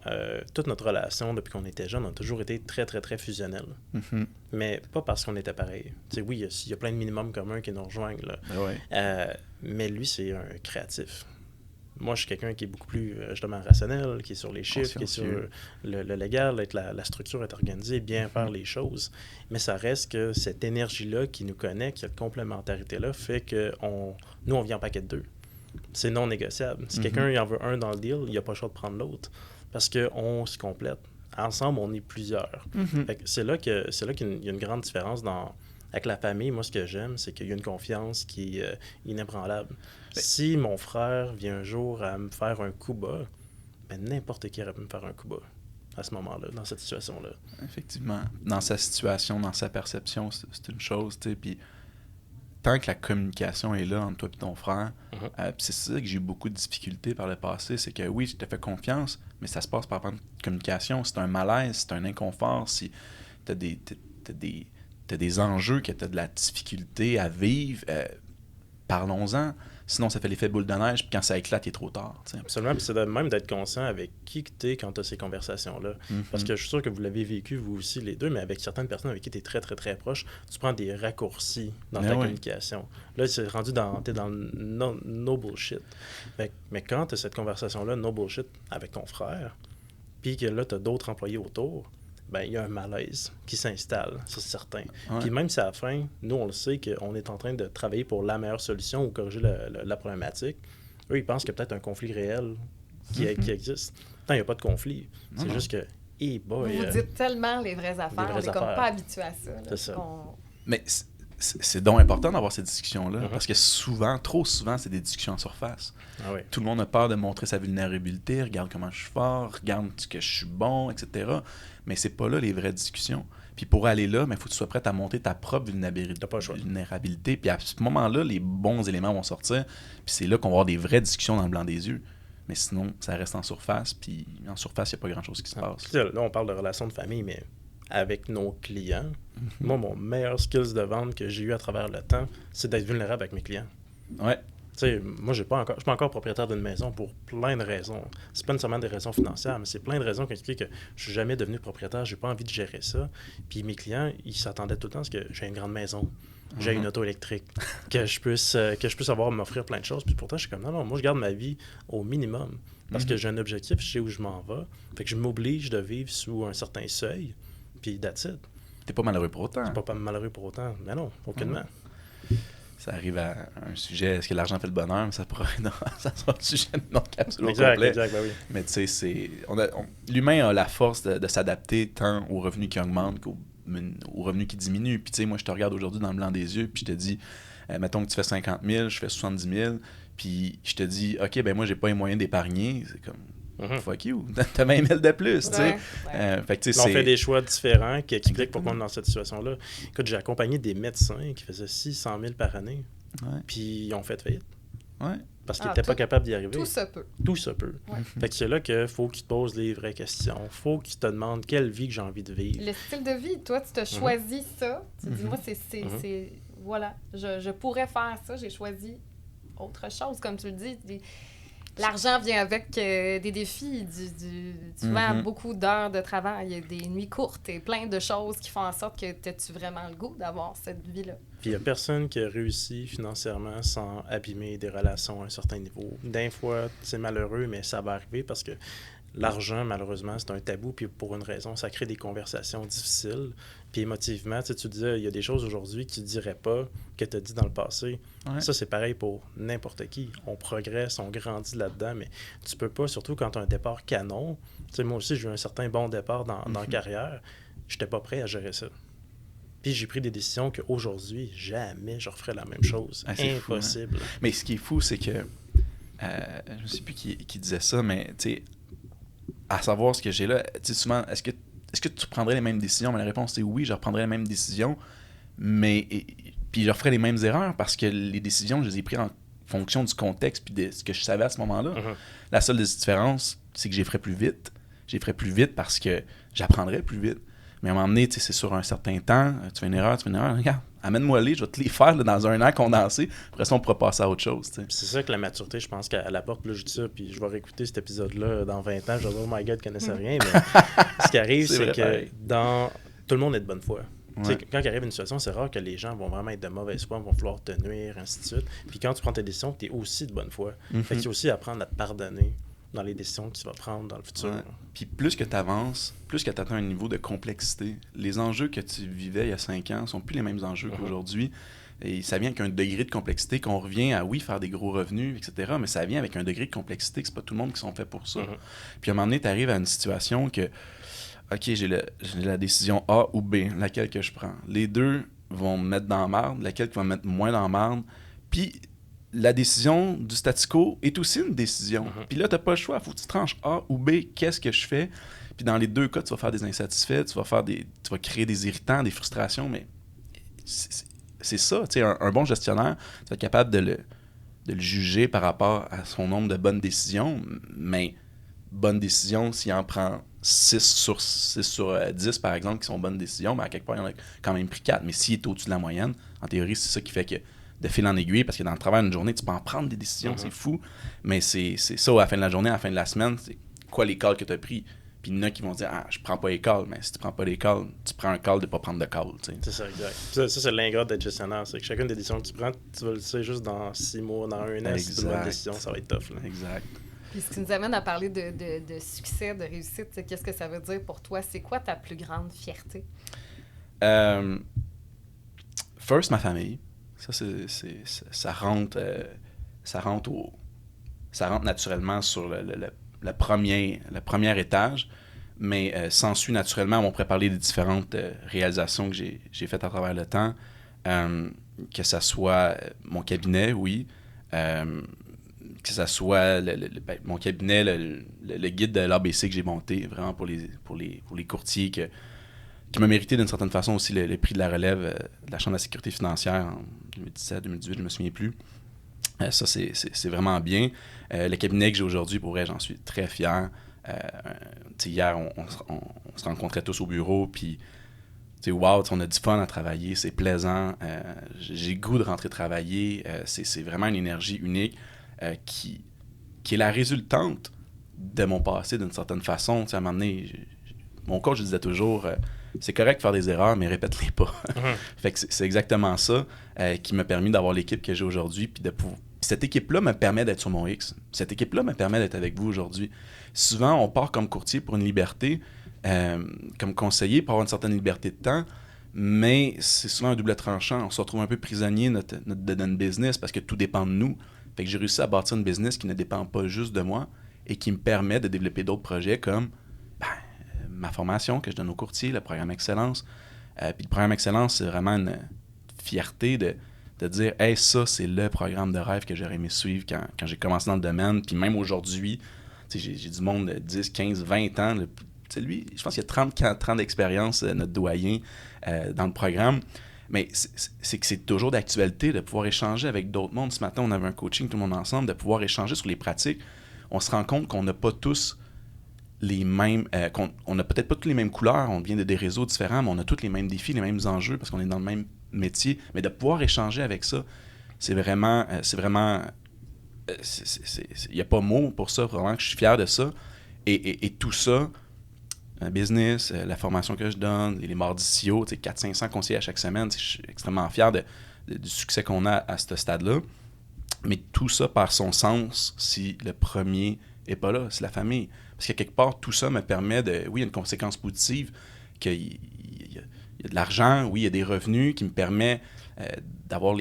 Speaker 3: toute notre relation, depuis qu'on était jeunes, on a toujours été très, très, très fusionnels.
Speaker 1: Mm-hmm. Mais
Speaker 3: pas parce qu'on était pareil. Tu sais, oui, il y a plein de minimums communs qui nous rejoignent. Là. Mais lui, c'est un créatif. Moi, je suis quelqu'un qui est beaucoup plus, justement, rationnel, qui est sur les chiffres, qui est sur le légal, la structure est organisée, bien faire les choses. Mais ça reste que cette énergie-là qui nous connecte, cette complémentarité-là, fait que nous, on vient en paquet de 2. C'est non négociable. Si quelqu'un il en veut un dans le deal, il n'y a pas le choix de prendre l'autre. Parce qu'on se complète. Ensemble, on est plusieurs. Fait que c'est là qu'il y a une grande différence avec la famille. Moi, ce que j'aime, c'est qu'il y a une confiance qui est inébranlable. Si mon frère vient un jour à me faire un coup bas, ben n'importe qui aurait pu me faire un coup bas à ce moment-là, dans cette situation-là.
Speaker 1: Effectivement. Dans sa situation, dans sa perception, c'est une chose, tu sais. Puis tant que la communication est là entre toi et ton frère, c'est ça que j'ai eu beaucoup de difficultés par le passé, c'est que oui, je te fais confiance, mais ça se passe par de communication. C'est un malaise, c'est un inconfort, si t'as des enjeux, que t'as de la difficulté à vivre, parlons-en. Sinon, ça fait l'effet boule de neige, puis quand ça éclate, il est trop tard. T'sais.
Speaker 3: Absolument, puis c'est même d'être conscient avec qui tu es quand tu as ces conversations-là. Parce que je suis sûr que vous l'avez vécu, vous aussi, les deux, mais avec certaines personnes avec qui tu es très, très, très proche, tu prends des raccourcis dans ta communication. Là, c'est rendu t'es dans le no bullshit. Mais quand tu as cette conversation-là, no bullshit, avec ton frère, puis que là, tu as d'autres employés autour, ben il y a un malaise qui s'installe, ça c'est certain.
Speaker 1: Ouais.
Speaker 3: Puis même si à la fin, nous on le sait qu'on est en train de travailler pour la meilleure solution ou corriger la problématique, eux ils pensent qu'il y a peut-être un conflit réel qui existe. Pourtant, il n'y a pas de conflit. C'est juste que,
Speaker 2: vous dites tellement les vraies affaires, on est comme pas habitué à ça. Là,
Speaker 3: c'est ça.
Speaker 1: Mais c'est donc important d'avoir ces discussions-là, parce que souvent, trop souvent, c'est des discussions en surface.
Speaker 3: Ah oui.
Speaker 1: Tout le monde a peur de montrer sa vulnérabilité, regarde comment je suis fort, regarde que je suis bon, etc. Mais c'est pas là les vraies discussions. Puis pour aller là, il faut que tu sois prêt à monter ta propre vulnérabilité. Puis à ce moment-là, les bons éléments vont sortir. Puis c'est là qu'on va avoir des vraies discussions dans le blanc des yeux. Mais sinon, ça reste en surface. Puis en surface, il n'y a pas grand-chose qui se passe.
Speaker 3: Là, on parle de relations de famille, mais avec nos clients, moi, mon meilleur skills de vente que j'ai eu à travers le temps, c'est d'être vulnérable avec mes clients.
Speaker 1: Ouais.
Speaker 3: Tu sais, moi, je suis pas encore propriétaire d'une maison pour plein de raisons. C'est pas nécessairement des raisons financières, mais c'est plein de raisons qui expliquent que je suis jamais devenu propriétaire, j'ai pas envie de gérer ça. Puis mes clients, ils s'attendaient tout le temps à ce que j'ai une grande maison, j'ai une auto électrique, que je puisse avoir m'offrir plein de choses. Puis pourtant, je suis comme non, moi, je garde ma vie au minimum parce que j'ai un objectif, je sais où je m'en vais. Fait que je m'oblige de vivre sous un certain seuil, puis that's it.
Speaker 1: T'es pas malheureux pour autant.
Speaker 3: Je suis pas malheureux pour autant. Mais non, aucunement.
Speaker 1: Ça arrive à un sujet, est-ce que l'argent fait le bonheur? Mais ça sera le sujet de notre capsule au
Speaker 3: Exact,
Speaker 1: complet.
Speaker 3: ben oui.
Speaker 1: Mais tu sais, l'humain a la force de s'adapter tant aux revenus qui augmentent qu'aux revenus qui diminuent. Puis tu sais, moi, je te regarde aujourd'hui dans le blanc des yeux, puis je te dis, mettons que tu fais 50 000, je fais 70 000, puis je te dis, OK, ben moi, j'ai pas les moyens d'épargner. C'est comme... Fuck you, t'as 20 000 de plus, tu sais. Fait que,
Speaker 3: on fait des choix différents qui expliquent pourquoi on est dans cette situation-là. Écoute, j'ai accompagné des médecins qui faisaient 600 000 par année, puis ils ont fait faillite.
Speaker 1: Ouais.
Speaker 3: Parce qu'ils n'étaient pas capables d'y arriver.
Speaker 2: Tout se peut.
Speaker 3: Tout se peut. Fait que c'est là qu'il faut qu'ils te posent les vraies questions. Faut qu'ils te demandent quelle vie que j'ai envie de vivre.
Speaker 2: Le style de vie, toi, tu t'as choisi ça. Tu dis, moi, c'est voilà, je pourrais faire ça, j'ai choisi autre chose, comme tu le dis. L'argent vient avec des défis, souvent beaucoup d'heures de travail, il y a des nuits courtes et plein de choses qui font en sorte que t'as-tu vraiment le goût d'avoir cette vie-là.
Speaker 3: Puis il n'y a personne qui a réussi financièrement sans abîmer des relations à un certain niveau. D'un fois, c'est malheureux, mais ça va arriver parce que l'argent, malheureusement, c'est un tabou, puis pour une raison, ça crée des conversations difficiles. Puis émotivement, tu disais, il y a des choses aujourd'hui que tu ne dirais pas, que tu as dit dans le passé. Ouais. Ça, c'est pareil pour n'importe qui. On progresse, on grandit là-dedans, mais tu peux pas, surtout quand tu as un départ canon. Tu sais, moi aussi, j'ai eu un certain bon départ dans la carrière. Je n'étais pas prêt à gérer ça. Puis j'ai pris des décisions qu'aujourd'hui, jamais je referais la même chose. Impossible.
Speaker 1: Fou, hein? Mais ce qui est fou, c'est que, je ne sais plus qui disait ça, mais tu sais, à savoir ce que j'ai là, tu sais, souvent, est-ce que tu prendrais les mêmes décisions? Mais la réponse, c'est oui, je reprendrais les mêmes décisions, mais puis je referais les mêmes erreurs parce que les décisions, je les ai prises en fonction du contexte puis de ce que je savais à ce moment-là. La seule différence, c'est que j'y ferais plus vite. J'y ferais plus vite parce que j'apprendrais plus vite. Mais à un moment donné, c'est sur un certain temps, tu fais une erreur, regarde, amène-moi les, je vais te les faire là, dans un an condensé. Après ça, on pourra passer à autre chose. T'sais.
Speaker 3: C'est ça que la maturité, je pense qu'elle apporte. Là, je dis ça, puis je vais réécouter cet épisode-là dans 20 ans. Je vais dire, oh my God, je connaissais rien. Mais ce qui arrive, c'est que tout le monde est de bonne foi. Ouais. Quand il arrive une situation, c'est rare que les gens vont vraiment être de mauvaise foi, vont vouloir te nuire, ainsi de suite. Puis quand tu prends tes décisions, tu es aussi de bonne foi. Fait que tu as aussi à apprendre à te pardonner dans les décisions que tu vas prendre dans le futur. Ouais.
Speaker 1: Puis plus que tu avances, plus que tu atteins un niveau de complexité, les enjeux que tu vivais il y a 5 ans sont plus les mêmes enjeux qu'aujourd'hui. Et ça vient avec un degré de complexité qu'on revient à, oui, faire des gros revenus, etc., mais ça vient avec un degré de complexité que c'est pas tout le monde qui sont faits pour ça. Puis à un moment donné, tu arrives à une situation que, OK, j'ai la décision A ou B, laquelle que je prends. Les deux vont me mettre dans la marde, laquelle qui va me mettre moins dans la marde. Puis la décision du statu quo est aussi une décision. Puis là, tu n'as pas le choix. Il faut que tu tranches A ou B, qu'est-ce que je fais? Puis dans les deux cas, tu vas faire des insatisfaits, tu vas créer des irritants, des frustrations, mais c'est ça. Tu sais, un bon gestionnaire, tu vas être capable de le juger par rapport à son nombre de bonnes décisions, mais bonnes décisions, s'il en prend 6 sur 10, par exemple, qui sont bonnes décisions, ben à quelque part, il en a quand même pris 4. Mais s'il est au-dessus de la moyenne, en théorie, c'est ça qui fait que de fil en aiguille, parce que dans le travail d'une journée, tu peux en prendre des décisions, c'est fou, mais c'est ça, à la fin de la journée, à la fin de la semaine, c'est quoi les calls que tu as pris. Puis il y en a qui vont dire, je prends pas les calls, mais si tu prends pas les calls, tu prends un call de pas prendre de call. T'sais.
Speaker 3: C'est ça, exact. Ça, c'est l'ingrat d'être gestionnaire, c'est que chacune des décisions que tu prends, tu vas le sais juste dans 6 mois, dans 1 an, si tu prends une décision, ça va être tough. Là.
Speaker 1: Exact.
Speaker 2: Puis ce qui nous amène à parler de succès, de réussite, qu'est-ce que ça veut dire pour toi? C'est quoi ta plus grande fierté?
Speaker 1: First, ma famille. Ça, ça rentre naturellement sur le premier étage, mais s'ensuit naturellement, on pourrait parler des différentes réalisations que j'ai faites à travers le temps, que ça soit mon cabinet, oui, que ça soit mon cabinet, le guide de l'ABC que j'ai monté, vraiment pour les courtiers qui m'a mérité d'une certaine façon aussi le prix de la relève de la Chambre de la sécurité financière en 2017, 2018, je ne me souviens plus. Ça, c'est vraiment bien. Le cabinet que j'ai aujourd'hui, pour vrai, j'en suis très fier. Hier, on se rencontrait tous au bureau, puis wow, on a du fun à travailler, c'est plaisant. J'ai le goût de rentrer travailler. C'est vraiment une énergie unique qui est la résultante de mon passé d'une certaine façon. À un moment donné, mon coach disait toujours c'est correct de faire des erreurs, mais répète-les pas. Fait que c'est exactement ça qui m'a permis d'avoir l'équipe que j'ai aujourd'hui. Puis cette équipe-là me permet d'être sur mon X. Cette équipe-là me permet d'être avec vous aujourd'hui. Souvent, on part comme courtier pour une liberté, comme conseiller pour avoir une certaine liberté de temps, mais c'est souvent un double tranchant. On se retrouve un peu prisonnier de notre business parce que tout dépend de nous. Fait que j'ai réussi à bâtir une business qui ne dépend pas juste de moi et qui me permet de développer d'autres projets comme ma formation que je donne aux courtiers, le programme Excellence. Puis le programme Excellence, c'est vraiment une fierté de dire « Hey, ça, c'est le programme de rêve que j'aurais aimé suivre quand j'ai commencé dans le domaine. » Puis même aujourd'hui, j'ai du monde de 10, 15, 20 ans. Lui, je pense qu'il y a 34 ans d'expérience, notre doyen, dans le programme. Mais c'est que c'est toujours d'actualité de pouvoir échanger avec d'autres mondes. Ce matin, on avait un coaching, tout le monde ensemble, de pouvoir échanger sur les pratiques. On se rend compte qu'on n'a pas tous les mêmes... on n'a peut-être pas toutes les mêmes couleurs, on vient de des réseaux différents, mais on a tous les mêmes défis, les mêmes enjeux, parce qu'on est dans le même métier. Mais de pouvoir échanger avec ça, c'est vraiment... il n'y a pas mot pour ça, vraiment, que je suis fier de ça. Et tout ça, un business, la formation que je donne, les mardis CEO, 400-500 conseillers à chaque semaine, je suis extrêmement fier du succès qu'on a à ce stade-là. Mais tout ça perd son sens si le premier n'est pas là, c'est la famille. Parce que quelque part, tout ça me permet oui, il y a une conséquence positive, qu'il y a de l'argent, oui, il y a des revenus qui me permettent d'avoir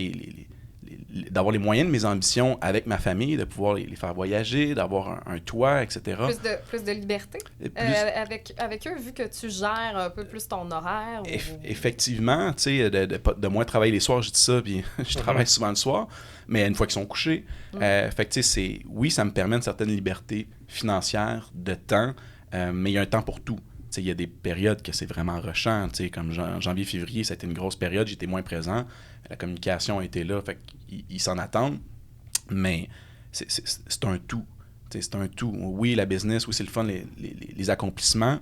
Speaker 1: d'avoir les moyens de mes ambitions avec ma famille, de pouvoir les faire voyager, d'avoir un toit, etc.
Speaker 2: Plus de liberté avec eux, vu que tu gères un peu plus ton horaire.
Speaker 1: Effectivement, tu sais, de moins travailler les soirs, je dis ça, puis je travaille souvent le soir, mais une fois qu'ils sont couchés. Fait que tu sais, oui, ça me permet une certaine liberté financière, de temps, mais il y a un temps pour tout. Il y a des périodes que c'est vraiment rushant, comme janvier-février, ça a été une grosse période, j'étais moins présent, la communication a été là, fait qu'ils s'en attendent, mais c'est un tout. C'est un tout. Oui, la business, oui, c'est le fun, les accomplissements,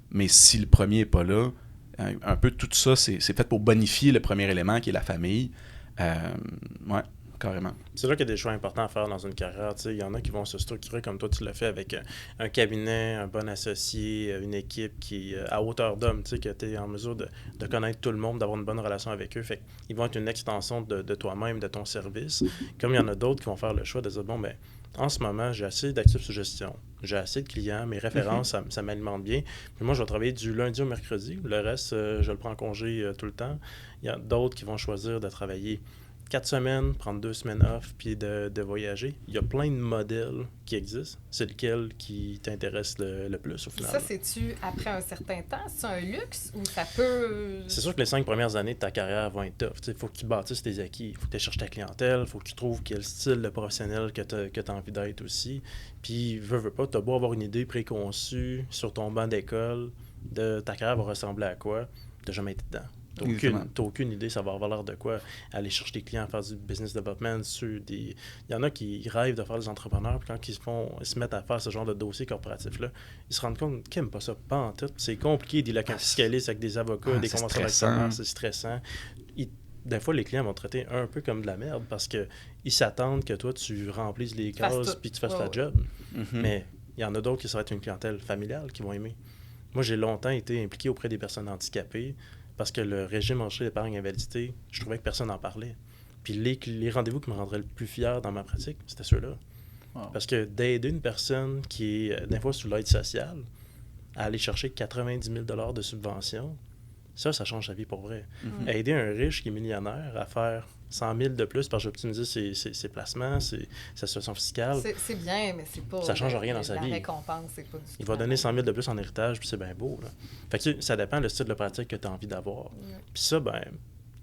Speaker 1: mais si le premier n'est pas là, un peu tout ça, c'est fait pour bonifier le premier élément qui est la famille. Ouais. Carrément.
Speaker 3: C'est là qu'il y a des choix importants à faire dans une carrière. Il y en a qui vont se structurer comme toi, tu l'as fait avec un cabinet, un bon associé, une équipe qui à hauteur d'homme, que tu es en mesure de connaître tout le monde, d'avoir une bonne relation avec eux. Fait qu'ils vont être une extension de toi-même, de ton service. Comme il y en a d'autres qui vont faire le choix de dire, bon, ben en ce moment, j'ai assez d'actifs sous gestion, j'ai assez de clients, mes références, ça m'alimente bien. Puis moi, je vais travailler du lundi au mercredi. Le reste, je le prends en congé tout le temps. Il y a d'autres qui vont choisir de travailler 4 semaines, prendre 2 semaines off, puis de voyager. Il y a plein de modèles qui existent. C'est lequel qui t'intéresse le plus au final?
Speaker 2: Ça, c'est-tu après un certain temps? C'est un luxe ou ça peut...
Speaker 3: C'est sûr que les 5 premières années de ta carrière vont être tough. Il faut que tu bâtisses tes acquis. Il faut que tu cherches ta clientèle. Il faut que tu trouves quel style de professionnel que tu as envie d'être aussi. Puis, veux pas, tu as beau avoir une idée préconçue sur ton banc d'école de ta carrière va ressembler à quoi, tu n'as jamais été dedans. T'as aucune idée, ça va avoir l'air de quoi. Aller chercher des clients, faire du business development. Il y en a qui rêvent de faire des entrepreneurs, puis quand ils se mettent à faire ce genre de dossier corporatif-là, ils se rendent compte qu'ils n'aiment pas ça, pas en tout. C'est compliqué d'y avec un fiscaliste, avec des avocats, des conventions d'actionnaires, c'est stressant. Des fois, les clients vont te traiter un peu comme de la merde parce qu'ils s'attendent que toi, tu remplisses les cases puis tu fasses ta job. Mais il y en a d'autres qui ça va être une clientèle familiale qui vont aimer. Moi, j'ai longtemps été impliqué auprès des personnes handicapées. Parce que le régime enregistré d'épargne invalidité, je trouvais que personne n'en parlait. Puis les rendez-vous qui me rendraient le plus fier dans ma pratique, c'était ceux-là.
Speaker 1: Wow.
Speaker 3: Parce que d'aider une personne qui est, des fois, sous l'aide sociale, à aller chercher 90 000 $ de subvention, ça change sa vie pour vrai.
Speaker 2: Mhm.
Speaker 3: Aider un riche qui est millionnaire à faire 100 000 de plus parce que optimiser ses placements, sa situation fiscale,
Speaker 2: C'est bien, mais c'est pas...
Speaker 3: Ça change rien dans sa vie.
Speaker 2: La récompense, c'est pas du tout...
Speaker 3: il va donner 100 000 de plus en héritage, puis c'est bien beau. Là. Fait que ça dépend le style de pratique que tu as envie d'avoir. Puis ça,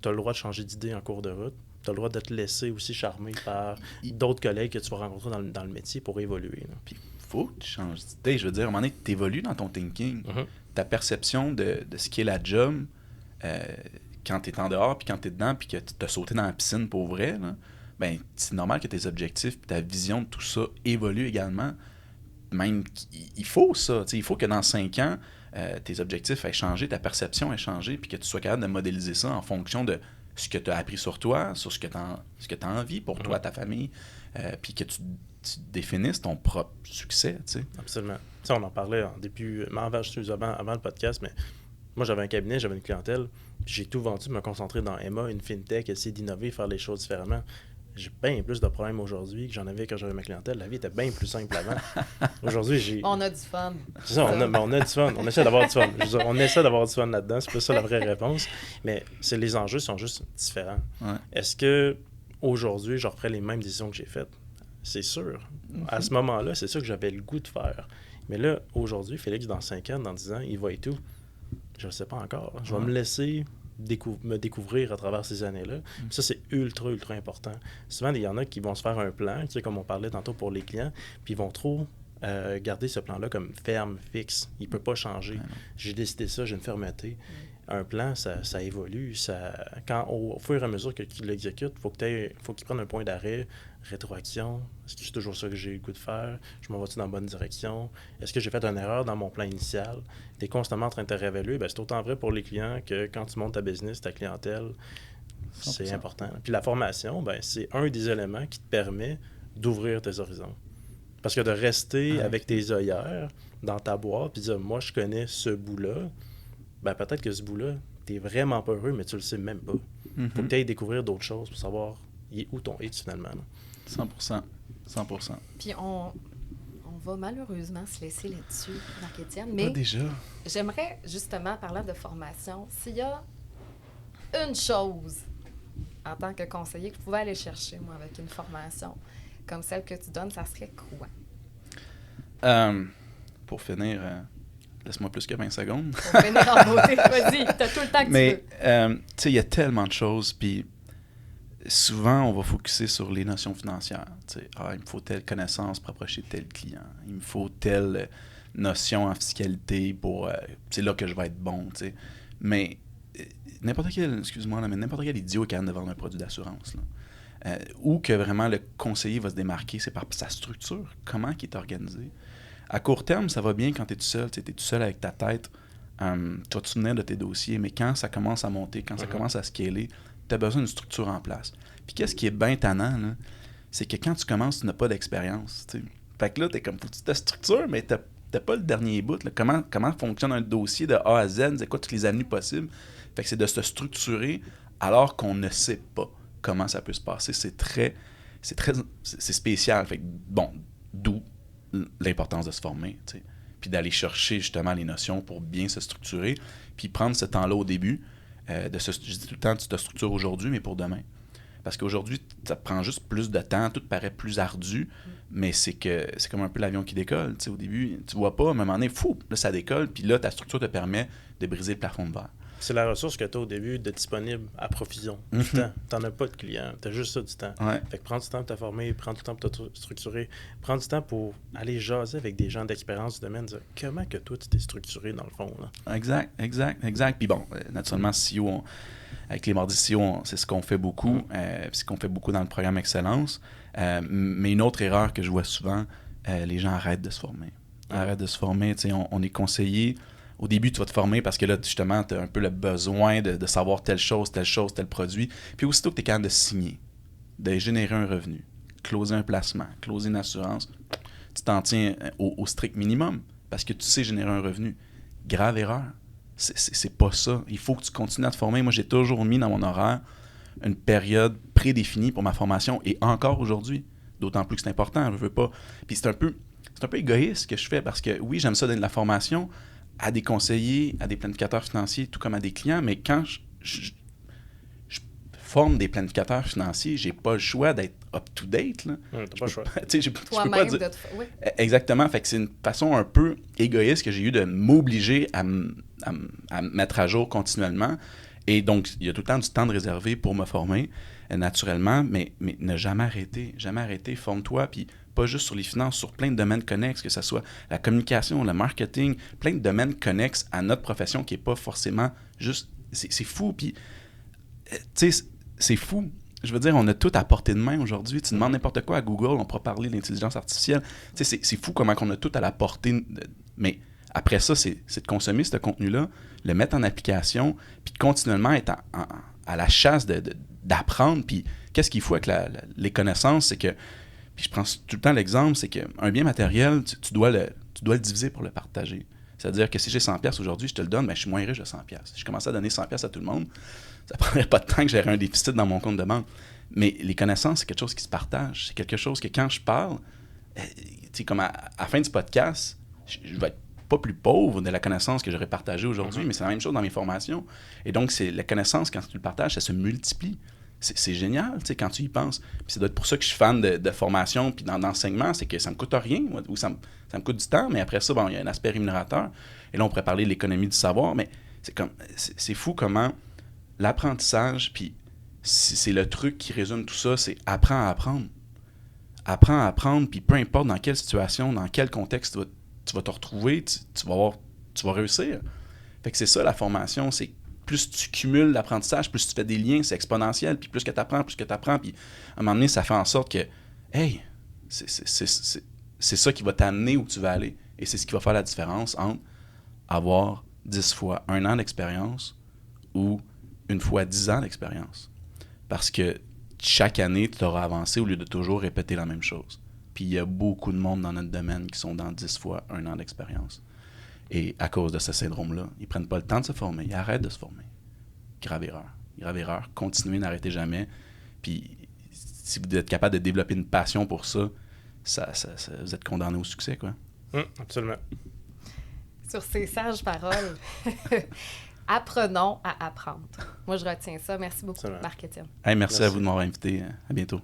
Speaker 3: tu as le droit de changer d'idée en cours de route. Tu as le droit de te laisser aussi charmer par d'autres collègues que tu vas rencontrer dans le métier pour évoluer. Là.
Speaker 1: Puis faut que tu changes d'idée. Je veux dire, à un moment donné, tu évolues dans ton thinking. Ta perception de ce qu'est la job, quand tu es en dehors, puis quand tu es dedans, puis que tu as sauté dans la piscine pour vrai, là, ben, c'est normal que tes objectifs et ta vision de tout ça évolue également. Même, il faut ça. Il faut que dans 5 ans, tes objectifs aient changé, ta perception ait changé, puis que tu sois capable de modéliser ça en fonction de ce que tu as appris sur toi, sur ce que tu as envie pour toi, ta famille, puis que tu définisses ton propre succès. T'sais.
Speaker 3: Absolument. Ça, on en parlait en début, avant le podcast, mais moi, j'avais un cabinet, j'avais une clientèle, puis j'ai tout vendu, me concentrer dans Emma, une fintech, essayer d'innover, faire les choses différemment. J'ai bien plus de problèmes aujourd'hui que j'en avais quand j'avais ma clientèle. La vie était bien plus simple avant. Aujourd'hui,
Speaker 2: On a du fun.
Speaker 3: C'est ça, on a du fun. On essaie d'avoir du fun. Je veux dire, on essaie d'avoir du fun là-dedans. C'est pas ça la vraie réponse. Mais les enjeux sont juste différents.
Speaker 1: Ouais.
Speaker 3: Est-ce que aujourd'hui, je reprends les mêmes décisions que j'ai faites? C'est sûr. À ce moment-là, c'est ça que j'avais le goût de faire. Mais là, aujourd'hui, Félix, dans 5 ans, dans 10 ans, il va et tout. Je ne sais pas encore. Je vais me laisser me découvrir à travers ces années-là. Puis ça, c'est ultra, ultra important. Souvent, il y en a qui vont se faire un plan, tu sais, comme on parlait tantôt pour les clients, puis ils vont trop garder ce plan-là comme ferme, fixe. Il ne peut pas changer. J'ai décidé ça, j'ai une fermeté. Un plan, ça évolue. Au fur et à mesure qu'il l'exécute, faut qu'il prenne un point d'arrêt, rétroaction. Est-ce que c'est toujours ça que j'ai le goût de faire? Je m'en vais-tu dans la bonne direction? Est-ce que j'ai fait une erreur dans mon plan initial? Tu es constamment en train de te réévaluer. C'est autant vrai pour les clients que quand tu montes ta business, ta clientèle, 100%. C'est important. Puis la formation, c'est un des éléments qui te permet d'ouvrir tes horizons. Parce que de rester avec tes œillères dans ta boîte puis dire « moi, je connais ce bout-là », peut-être que ce bout-là, tu n'es vraiment pas heureux, mais tu le sais même pas. Faut que tu ailles découvrir d'autres choses pour savoir où ton hit finalement. Là.
Speaker 1: 100%.
Speaker 2: Puis on va malheureusement se laisser là-dessus, Marc-Étienne, mais
Speaker 1: Pas déjà.
Speaker 2: J'aimerais justement, parler de formation, s'il y a une chose en tant que conseiller que je pouvais aller chercher, moi, avec une formation comme celle que tu donnes, ça serait quoi?
Speaker 1: Pour finir, laisse-moi plus que 20 secondes.
Speaker 2: Pour finir en beauté, vas-y, t'as tout le temps que tu veux.
Speaker 1: Mais, tu sais, il y a tellement de choses, puis souvent, on va focusser sur les notions financières. Il me faut telle connaissance pour approcher tel client. Il me faut telle notion en fiscalité pour... c'est là que je vais être bon, tu sais. Mais n'importe quel idiot est capable de vendre un produit d'assurance, là. Ou que vraiment le conseiller va se démarquer, c'est par sa structure, comment il est organisé. À court terme, ça va bien quand tu es tout seul, tu es tout seul avec ta tête, tu vas te souvenir de tes dossiers, mais quand ça commence à monter, quand ça commence à scaler, tu as besoin d'une structure en place. Puis qu'est-ce qui est bien tannant, là, c'est que quand tu commences, tu n'as pas d'expérience. T'sais. Fait que là, tu es comme, faut que tu te structures, mais tu n'as pas le dernier bout. Là. Comment fonctionne un dossier de A à Z, c'est quoi toutes les avenues possibles. Fait que c'est de se structurer alors qu'on ne sait pas comment ça peut se passer. C'est spécial. Fait que, bon, d'où l'importance de se former, t'sais. Puis d'aller chercher justement les notions pour bien se structurer, puis prendre ce temps-là au début. Je dis tout le temps, tu te structures aujourd'hui, mais pour demain. Parce qu'aujourd'hui, ça te prend juste plus de temps, tout paraît plus ardu, mais c'est comme un peu l'avion qui décolle. T'sais, au début, tu vois pas, à un moment donné, là, ça décolle, puis là, ta structure te permet de briser le plafond de verre.
Speaker 3: C'est la ressource que tu as au début de disponible à profusion. Du temps. Tu n'en as pas de clients. Tu as juste ça, du temps.
Speaker 1: Ouais.
Speaker 3: Fait que prends du temps pour te former, prends du temps pour te structurer, prends du temps pour aller jaser avec des gens d'expérience du domaine, dire comment que toi, tu t'es structuré dans le fond. Là.
Speaker 1: Exact. Puis bon, naturellement, CEO, avec les mardis CEO, c'est ce qu'on fait beaucoup. C'est ce qu'on fait beaucoup dans le programme Excellence. Mais une autre erreur que je vois souvent, les gens arrêtent de se former. On est conseillé. Au début, tu vas te former parce que là, justement, tu as un peu le besoin de savoir telle chose, tel produit. Puis aussitôt que tu es capable de signer, de générer un revenu, closer un placement, closer une assurance, tu t'en tiens au strict minimum parce que tu sais générer un revenu. Grave erreur. C'est pas ça. Il faut que tu continues à te former. Moi, j'ai toujours mis dans mon horaire une période prédéfinie pour ma formation et encore aujourd'hui. d'autant plus que c'est important, je veux pas. Puis c'est un peu égoïste ce que je fais, parce que oui, j'aime ça donner de la formation à des conseillers, à des planificateurs financiers, tout comme à des clients, mais quand je forme des planificateurs financiers, j'ai pas le choix d'être up-to-date. Là.
Speaker 3: T'as pas le choix.
Speaker 1: Je peux pas
Speaker 2: Toi-même,
Speaker 1: dire...
Speaker 2: oui.
Speaker 1: Exactement. Fait que c'est une façon un peu égoïste que j'ai eu de m'obliger à me mettre à jour continuellement. Et donc, il y a tout le temps du temps de réserver pour me former, naturellement, mais ne jamais arrêter, forme-toi, puis pas juste sur les finances, sur plein de domaines connexes, que ce soit la communication, le marketing, plein de domaines connexes à notre profession qui n'est pas forcément juste... C'est fou, puis... Tu sais, c'est fou. Je veux dire, on a tout à portée de main aujourd'hui. Tu demandes n'importe quoi à Google, on pourra parler d'intelligence artificielle. Tu sais, c'est fou comment on a tout à la portée. Mais après ça, c'est de consommer ce contenu-là, le mettre en application, puis continuellement être à la chasse d'apprendre. Puis qu'est-ce qu'il faut avec les connaissances, c'est que, puis je prends tout le temps l'exemple, c'est qu'un bien matériel, tu dois le diviser pour le partager. C'est-à-dire que si j'ai 100$ aujourd'hui, je te le donne, mais je suis moins riche de 100$. Si je commençais à donner 100$ à tout le monde, ça ne prendrait pas de temps que j'aurais un déficit dans mon compte de banque. Mais les connaissances, c'est quelque chose qui se partage. C'est quelque chose que quand je parle, comme à la fin du podcast, je vais être pas plus pauvre de la connaissance que j'aurais partagée aujourd'hui, mais c'est la même chose dans mes formations. Et donc, c'est la connaissance, quand tu le partages, ça se multiplie. C'est génial, quand tu y penses. Puis ça doit être pour ça que je suis fan de formation puis d'enseignement, c'est que ça me coûte rien, ou ça me coûte du temps, mais après ça, il y a un aspect rémunérateur. Et là, on pourrait parler de l'économie du savoir, mais c'est fou comment l'apprentissage, puis c'est le truc qui résume tout ça, c'est apprends à apprendre. Apprends à apprendre, puis peu importe dans quelle situation, dans quel contexte tu vas te retrouver, tu vas réussir. Fait que c'est ça la formation, c'est plus tu cumules l'apprentissage, plus tu fais des liens, c'est exponentiel, puis plus que tu apprends, puis à un moment donné, ça fait en sorte que, hey, c'est ça qui va t'amener où tu vas aller. Et c'est ce qui va faire la différence entre avoir 10 fois 1 an d'expérience ou 1 fois 10 ans d'expérience. Parce que chaque année, tu auras avancé au lieu de toujours répéter la même chose. Puis il y a beaucoup de monde dans notre domaine qui sont dans 10 fois 1 an d'expérience. Et à cause de ce syndrome-là, ils prennent pas le temps de se former, ils arrêtent de se former. Grave erreur. Continuez, n'arrêtez jamais. Puis si vous êtes capable de développer une passion pour ça, vous êtes condamné au succès, quoi.
Speaker 3: Absolument.
Speaker 2: Sur ces sages paroles, apprenons à apprendre. Moi, je retiens ça. Merci beaucoup, Marc-Étienne.
Speaker 1: Hey, merci à vous de m'avoir invité. À bientôt.